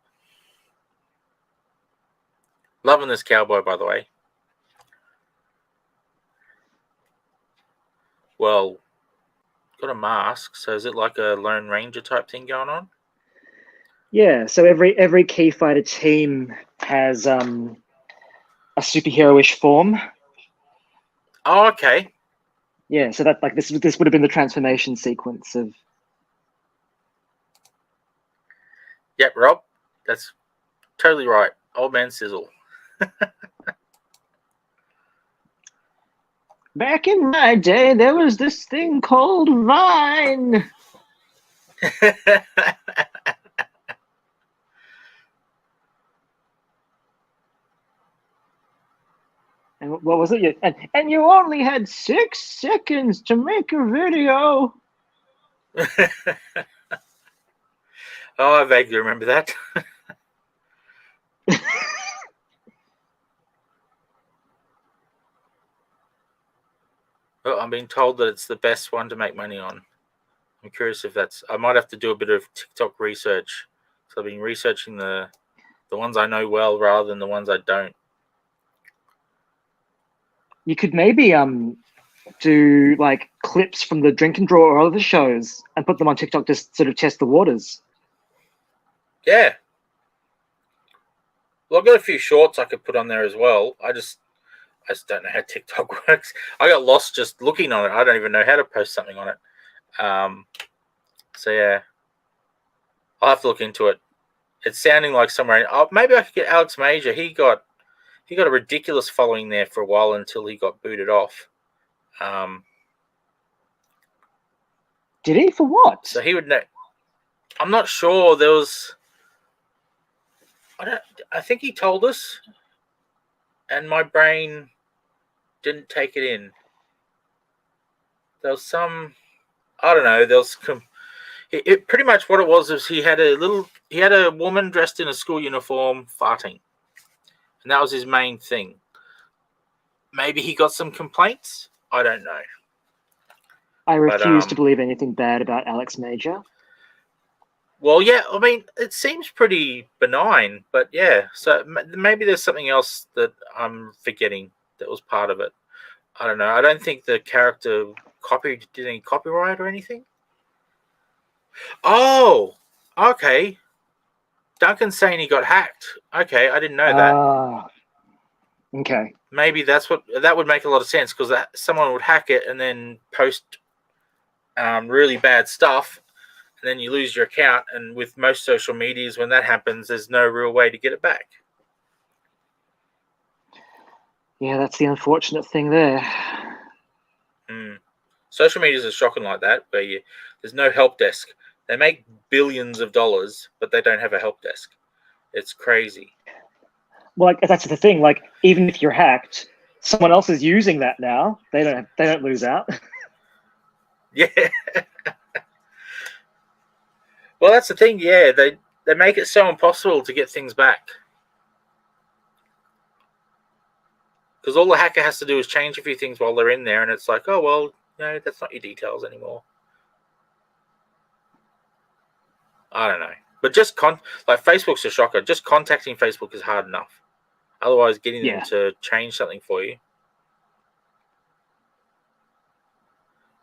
Loving this cowboy, by the way. Well, got a mask, so is it like a Lone Ranger type thing going on? Yeah, so every key fighter team has a superhero-ish form. Oh, okay. Yeah, so that this would have been the transformation sequence of. Yep, Rob, that's totally right. Old Man Sizzle. Back in my day, there was this thing called Vine. And what was it? And you only had 6 seconds to make a video. Oh, I vaguely remember that. Oh, I'm being told that it's the best one to make money on. I'm curious if that's. I might have to do a bit of TikTok research. So I've been researching the ones I know well rather than the ones I don't. You could maybe do like clips from the Drink and Draw or other shows and put them on TikTok to sort of test the waters. Yeah. Well, I've got a few shorts I could put on there as well. I just don't know how TikTok works. I got lost just looking on it. I don't even know how to post something on it. So yeah, I'll have to look into it. It's sounding like somewhere. Oh, maybe I could get Alex Major. He got a ridiculous following there for a while until he got booted off. Did he? For what? So he would know. I'm not sure. There was. I think he told us, and my brain didn't take it in. There was some. I don't know. There was. It pretty much what it was is he had a woman dressed in a school uniform farting, and that was his main thing. Maybe he got some complaints. I don't know. I refuse to believe anything bad about Alex Major. Well, yeah, I mean, it seems pretty benign, but yeah, so maybe there's something else that I'm forgetting that was part of it. I don't know. I don't think the character did any copyright or anything. Oh, okay. Duncan's saying he got hacked. Okay, I didn't know that. Okay. Maybe that would make a lot of sense because someone would hack it and then post really bad stuff, and then you lose your account. And with most social medias, when that happens, there's no real way to get it back. Yeah, that's the unfortunate thing there. Social medias are shocking like that, where there's no help desk. They make billions of dollars, but they don't have a help desk. It's crazy. Well, that's the thing. Like, even if you're hacked, someone else is using that now. They don't lose out. Yeah. Well, that's the thing. Yeah, they make it so impossible to get things back. Because all the hacker has to do is change a few things while they're in there, and it's like, oh, well, no, that's not your details anymore. I don't know. But just like Facebook's a shocker. Just contacting Facebook is hard enough. Otherwise, getting them to change something for you.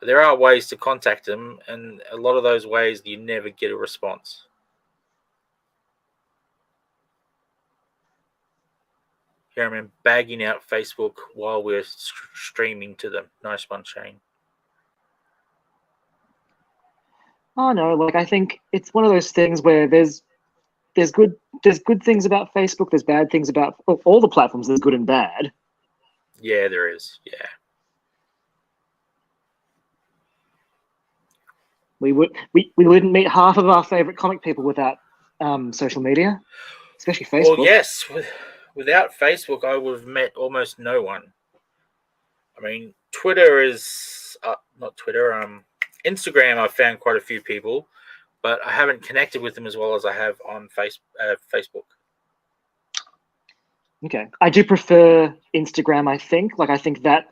There are ways to contact them, and a lot of those ways you never get a response. Here I'm bagging out Facebook while we're streaming to them. Nice one, Shane. Oh no, like I think it's one of those things where there's good things about Facebook, there's bad things about all the platforms, there's good and bad. Yeah, there is. Yeah. We wouldn't meet half of our favorite comic people without social media, especially Facebook. Well, yes. Without Facebook, I would have met almost no one. I mean, Twitter is not Twitter. Instagram, I've found quite a few people, but I haven't connected with them as well as I have on Facebook. Okay, I do prefer Instagram. I think that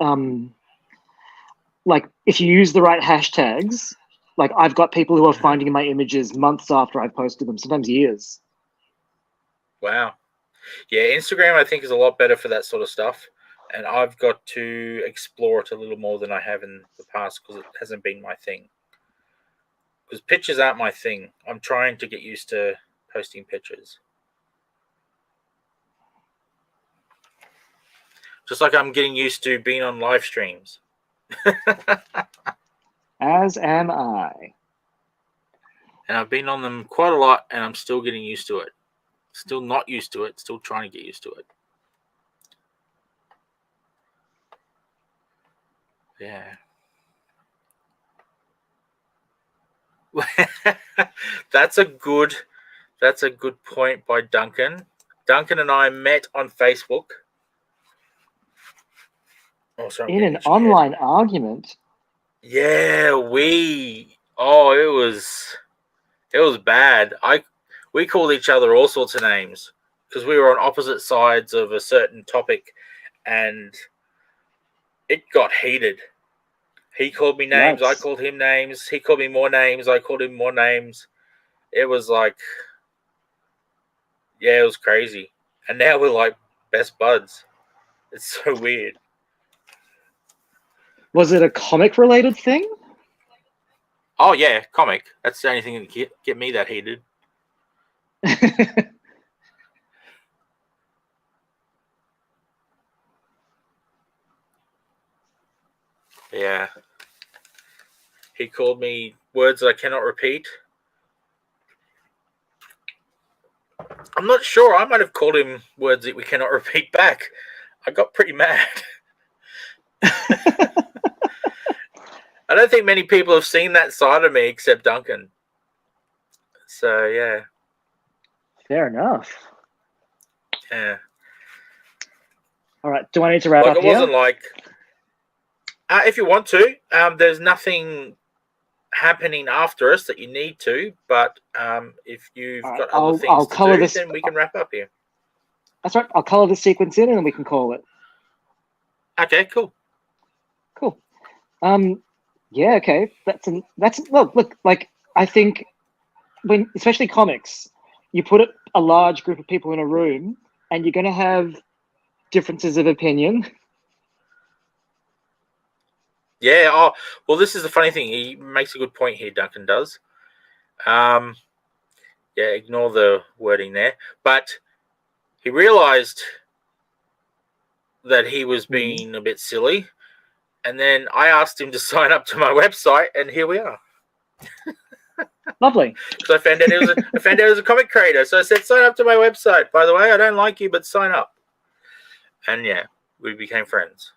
like if you use the right hashtags, like I've got people who are finding my images months after I've posted them, sometimes years. Wow. Yeah, Instagram I think is a lot better for that sort of stuff, and I've got to explore it a little more than I have in the past because it hasn't been my thing. Because pictures aren't my thing. I'm trying to get used to posting pictures. Just like I'm getting used to being on live streams. As am I. And I've been on them quite a lot, and I'm still getting used to it. Still not used to it. Still trying to get used to it. Yeah. That's a good point by Duncan. Duncan and I met on Facebook. Oh, sorry, in an online argument. Yeah, it was bad. We called each other all sorts of names because we were on opposite sides of a certain topic, and it got heated. He called me names, I called him names. He called me more names, I called him more names. It was like, yeah, it was crazy. And now we're like best buds. It's so weird. Was it a comic related thing? Oh yeah, comic. That's the only thing that can get me that heated. Yeah. He called me words that I cannot repeat. I'm not sure. I might have called him words that we cannot repeat back. I got pretty mad. I don't think many people have seen that side of me except Duncan. So, yeah. Fair enough. Yeah. All right. Do I need to wrap up it here? Wasn't like... if you want to. There's nothing happening after us that you need to. But if you've got other things to do, then we can wrap up here. That's right. I'll color the sequence in and then we can call it. Okay, cool. Cool. Yeah, okay. Look, like, I think when, especially comics, you put a large group of people in a room and you're going to have differences of opinion. Yeah. Oh, well, this is the funny thing. He makes a good point here, Duncan does. Yeah, ignore the wording there. But he realized that he was being a bit silly. And then I asked him to sign up to my website, and here we are. Lovely. So I found out he was a comic creator. So I said, sign up to my website. By the way, I don't like you, but sign up. And yeah, we became friends.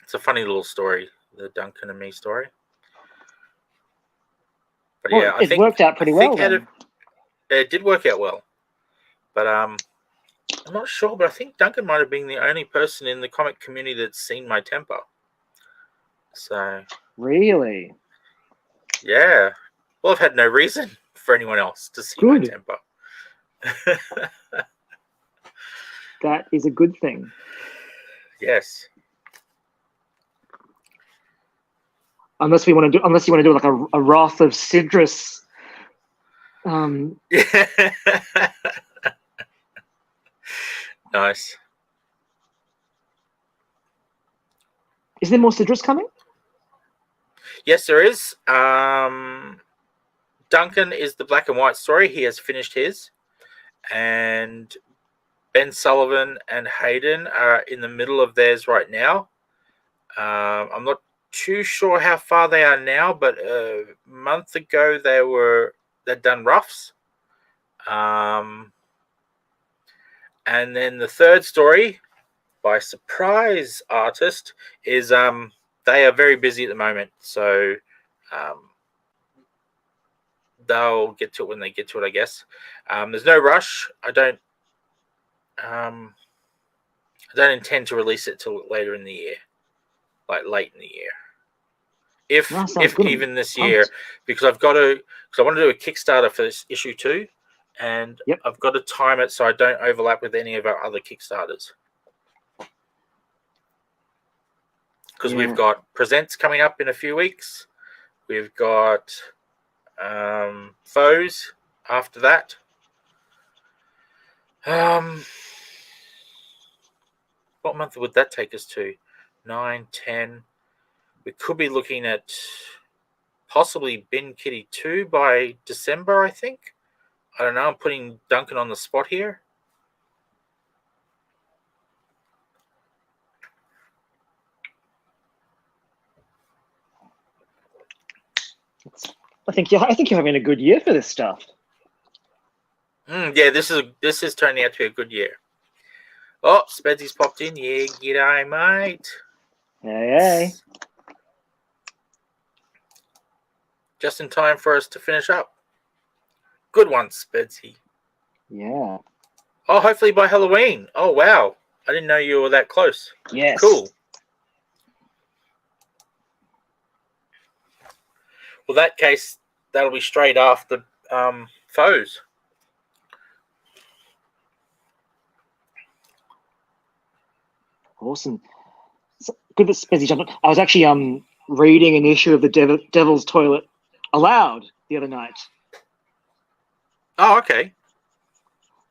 It's a funny little story, the Duncan and me story. But yeah, it worked out pretty well. It did work out well. But I'm not sure, but I think Duncan might have been the only person in the comic community that's seen my temper. So really, yeah. Well, I've had no reason for anyone else to see my temper. That is a good thing. Yes. Unless you want to do like a Wrath of Sidrus. Nice. Is there more Sidrus coming? Yes, there is. Duncan is the black and white story. He has finished his. And Ben Sullivan and Hayden are in the middle of theirs right now. I'm not too sure how far they are now, but a month ago they'd done roughs. And then the third story by surprise artist is they are very busy at the moment, so they'll get to it when they get to it, I guess. There's no rush. I don't intend to release it till later in the year, like late in the year. If even this year, because I want to do a Kickstarter for this issue 2, and I've got to time it so I don't overlap with any of our other Kickstarters. Because we've got Presents coming up in a few weeks. We've got Foes after that. What month would that take us to? 9, 10. We could be looking at possibly Bin Kitty 2 by December, I think. I don't know. I'm putting Duncan on the spot here. I think you're having a good year for this stuff. Yeah, this is turning out to be a good year. Oh, Spedsy's popped in. Yeah, g'day, mate. Hey. Just in time for us to finish up. Good one, Spedsy. Yeah. Oh, hopefully by Halloween. Oh, wow. I didn't know you were that close. Yes. Cool. Well, that case, that'll be straight after Foes. Awesome. So, good that Spezzy jumped on. I was actually reading an issue of the Devil's Toilet aloud the other night. Oh, okay.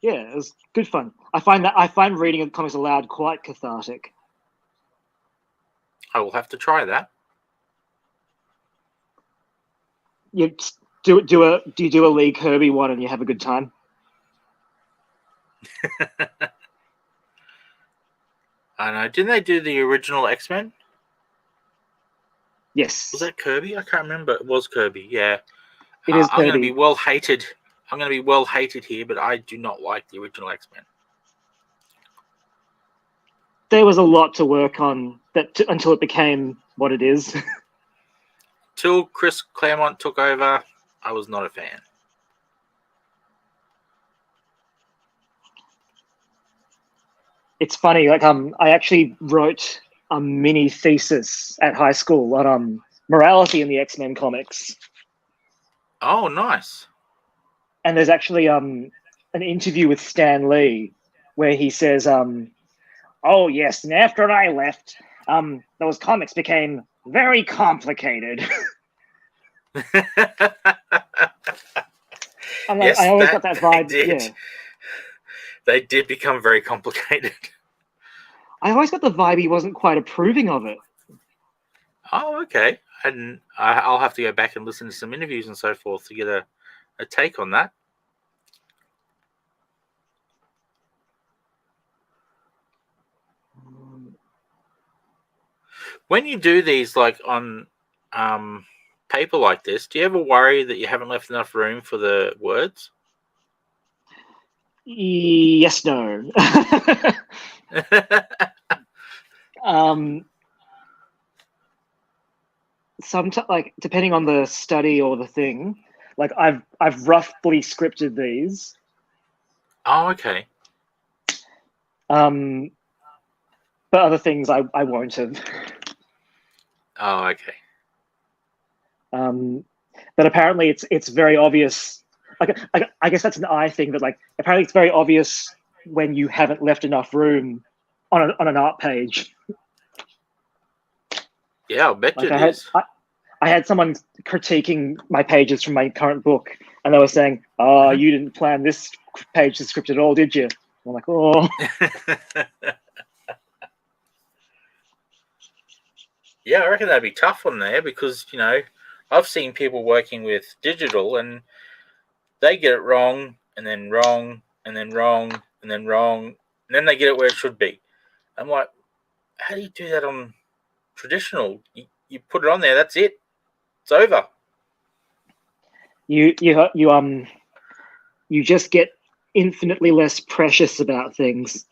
Yeah, it was good fun. I find reading comics aloud quite cathartic. I will have to try that. You do you do a Lee Kirby one and you have a good time? I know. Didn't they do the original X-Men? Yes. Was that Kirby? I can't remember. It was Kirby. Yeah. It is I'm going to Kirby. be well hated. I'm going to be well hated here, but I do not like the original X-Men. There was a lot to work on until it became what it is. Till Chris Claremont took over, I was not a fan. It's funny, like I actually wrote a mini thesis at high school on morality in the X-Men comics. Oh, nice. And there's actually an interview with Stan Lee where he says, oh yes, and after I left, those comics became very complicated. I'm like, Yes, I always got that vibe. They did. Yeah. They did become very complicated. I always got the vibe he wasn't quite approving of it. Oh, okay. And I'll have to go back and listen to some interviews and so forth to get a take on that. When you do these like on paper like this, do you ever worry that you haven't left enough room for the words? Yes, no. Sometimes, like depending on the study or the thing, like I've roughly scripted these. Oh, okay. But other things I won't have. Oh, okay. But apparently it's very obvious. Like I guess that's an eye thing, but like apparently it's very obvious when you haven't left enough room on an art page. Yeah, I'll bet Like you it is. I had someone critiquing my pages from my current book, and they were saying, "Oh, you didn't plan this page to script at all, did you?" I'm like, "Oh." Yeah, I reckon that'd be tough on there because, you know, I've seen people working with digital and they get it wrong and then wrong and then wrong and then wrong and then they get it where it should be. I'm like, how do you do that on traditional? You put it on there, that's it. It's over. You just get infinitely less precious about things.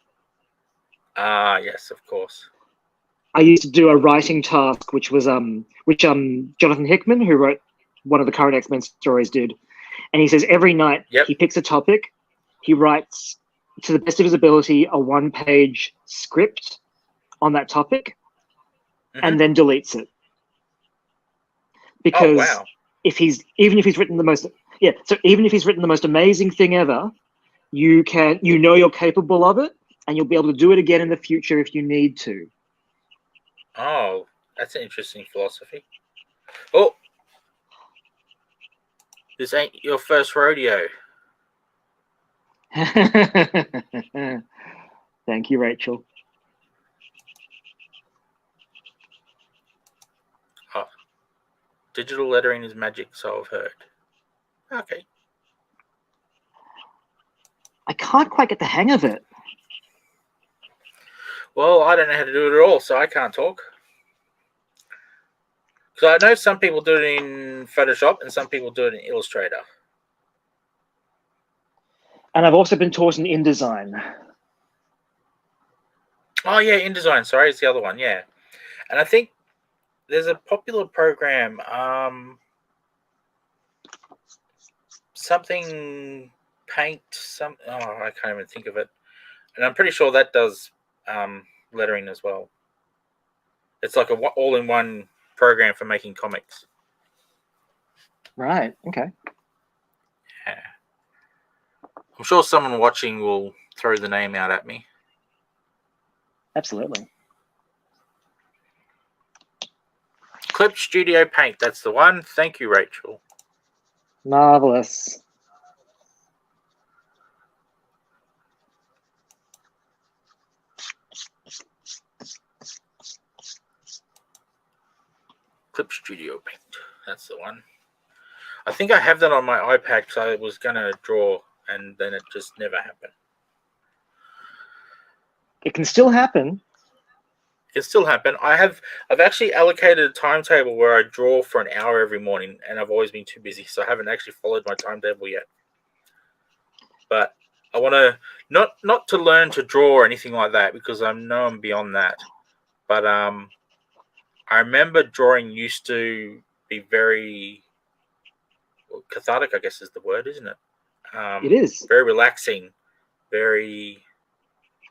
Ah, yes, of course. I used to do a writing task, which Jonathan Hickman, who wrote one of the current X-Men stories, did. And he says every night he picks a topic, he writes to the best of his ability a one-page script on that topic, and then deletes it. Because even if he's written the most amazing thing ever, you know you're capable of it, and you'll be able to do it again in the future if you need to. Oh, that's an interesting philosophy. Oh, this ain't your first rodeo. Thank you, Rachel. Oh, digital lettering is magic, so I've heard. Okay. I can't quite get the hang of it. Well, I don't know how to do it at all, so I can't talk. So I know some people do it in Photoshop and some people do it in Illustrator. And I've also been taught in InDesign. Oh yeah, InDesign. Sorry, it's the other one. Yeah, and I think there's a popular program, something Paint. I can't even think of it. And I'm pretty sure that does lettering as well. It's like a all-in-one program for making comics. Right. Okay. Yeah. I'm sure someone watching will throw the name out at me. Absolutely. Clip Studio Paint. That's the one. Thank you, Rachel. Marvelous. Clip Studio Paint. That's the one. I think I have that on my iPad because I was going to draw and then it just never happened. It can still happen. It can still happen. I've actually allocated a timetable where I draw for an hour every morning, and I've always been too busy, so I haven't actually followed my timetable yet. But I want to not to learn to draw or anything like that because I know I'm beyond that. But I remember drawing used to be very cathartic, I guess is the word, isn't it? It is. Very relaxing, very,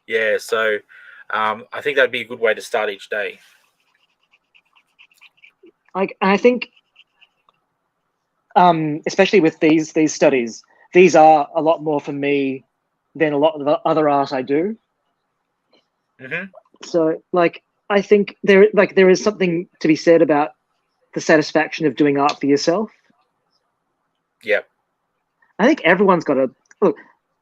yeah. So I think that'd be a good way to start each day. I think, especially with these studies, these are a lot more for me than a lot of the other art I do. Mm-hmm. So, like, I think there is something to be said about the satisfaction of doing art for yourself. Yep. I think everyone's got to look.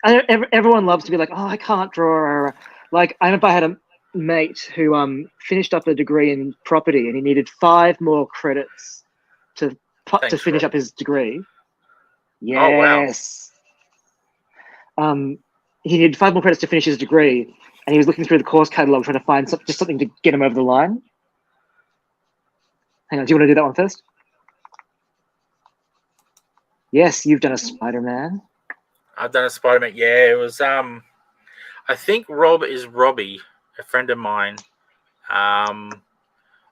Everyone loves to be like, oh, I can't draw. Like, I remember I had a mate who finished up a degree in property, and he needed 5 more credits to finish up his degree. Yes. Oh, wow. He needed 5 more credits to finish his degree, and he was looking through the course catalog trying to find just something to get him over the line. Hang on, do you want to do that one first? Yes, you've done a Spider-Man. I've done a Spider-Man. Yeah, it was I think Robbie, a friend of mine. I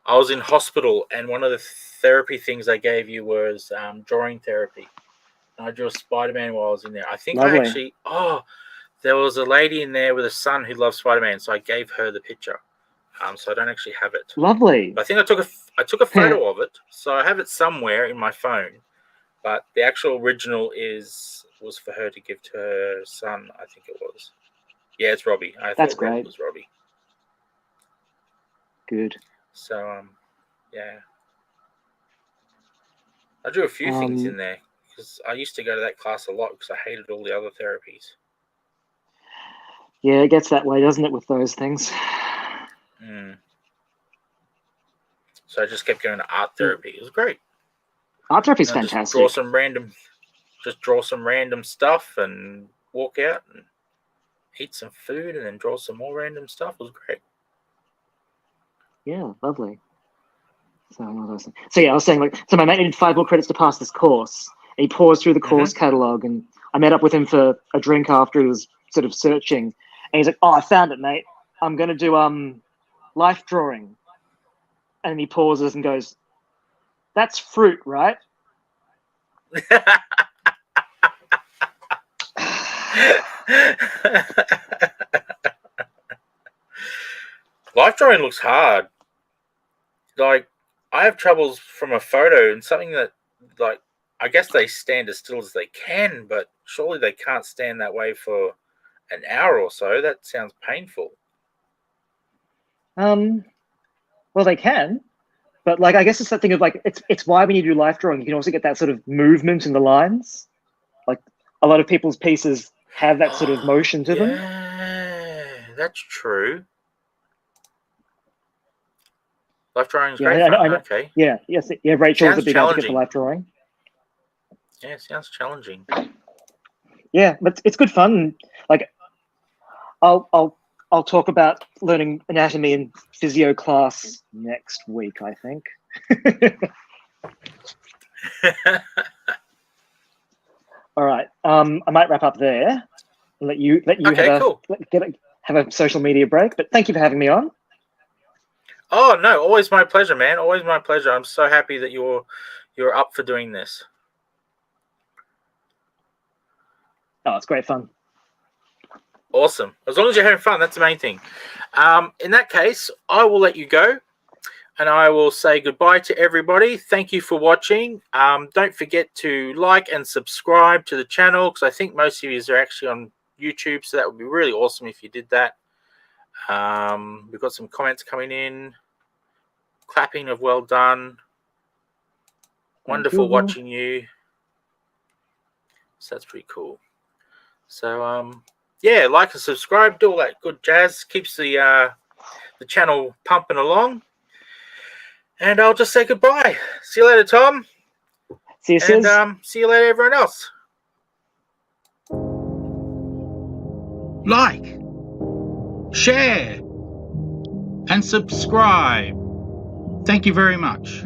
was in hospital, and one of the therapy things they gave you was drawing therapy. And I drew a Spider-Man while I was in there. I think Lovely. there was a lady in there with a son who loved Spider-Man, so I gave her the picture. So I don't actually have it. Lovely. But I think I took a photo of it, so I have it somewhere in my phone. But the actual original was for her to give to her son. I think it was. Yeah, it's Robbie. That's thought great. Rob was Robbie. Good. So yeah, I drew a few things in there because I used to go to that class a lot because I hated all the other therapies. Yeah, it gets that way, doesn't it, with those things? So I just kept going to art therapy. It was great. Art therapy is fantastic. Just draw some random stuff and walk out and eat some food and then draw some more random stuff. It was great. Yeah, lovely. So yeah, I was saying, like, so my mate needed 5 more credits to pass this course. And he paused through the course catalog, and I met up with him for a drink after he was sort of searching. And he's like, "Oh, I found it, mate. I'm gonna do life drawing." And he pauses and goes, "That's fruit, right?" Life drawing looks hard. Like, I have troubles from a photo and something that, like, I guess they stand as still as they can, but surely they can't stand that way for an hour or so. That sounds painful. Well, they can, but, like, I guess it's that thing of, like, it's why when you do life drawing, you can also get that sort of movement in the lines. Like, a lot of people's pieces have that sort of motion to them. Yeah, that's true. Life drawing is Yeah, great fun. I know. Okay. Yeah, yes, yeah. Rachel's a big advocate for life drawing. Yeah, it sounds challenging. Yeah, but it's good fun. Like, I'll talk about learning anatomy in physio class next week, I think. All right. I might wrap up there. Let you Okay, cool. have a social media break. But thank you for having me on. Oh no, always my pleasure, man. Always my pleasure. I'm so happy that you're up for doing this. Oh, it's great fun. Awesome. As long as you're having fun, that's the main thing. In that case, I will let you go, and I will say goodbye to everybody. Thank you for watching. Don't forget to like and subscribe to the channel, because I think most of you are actually on YouTube, so that would be really awesome if you did that. We've got some comments coming in. Clapping of well done. Wonderful watching you. So that's pretty cool. So yeah, like and subscribe, do all that good jazz. Keeps the channel pumping along. And I'll just say goodbye. See you later, Tom. See you, Sis. And see you later, everyone else. Like, share, and subscribe. Thank you very much.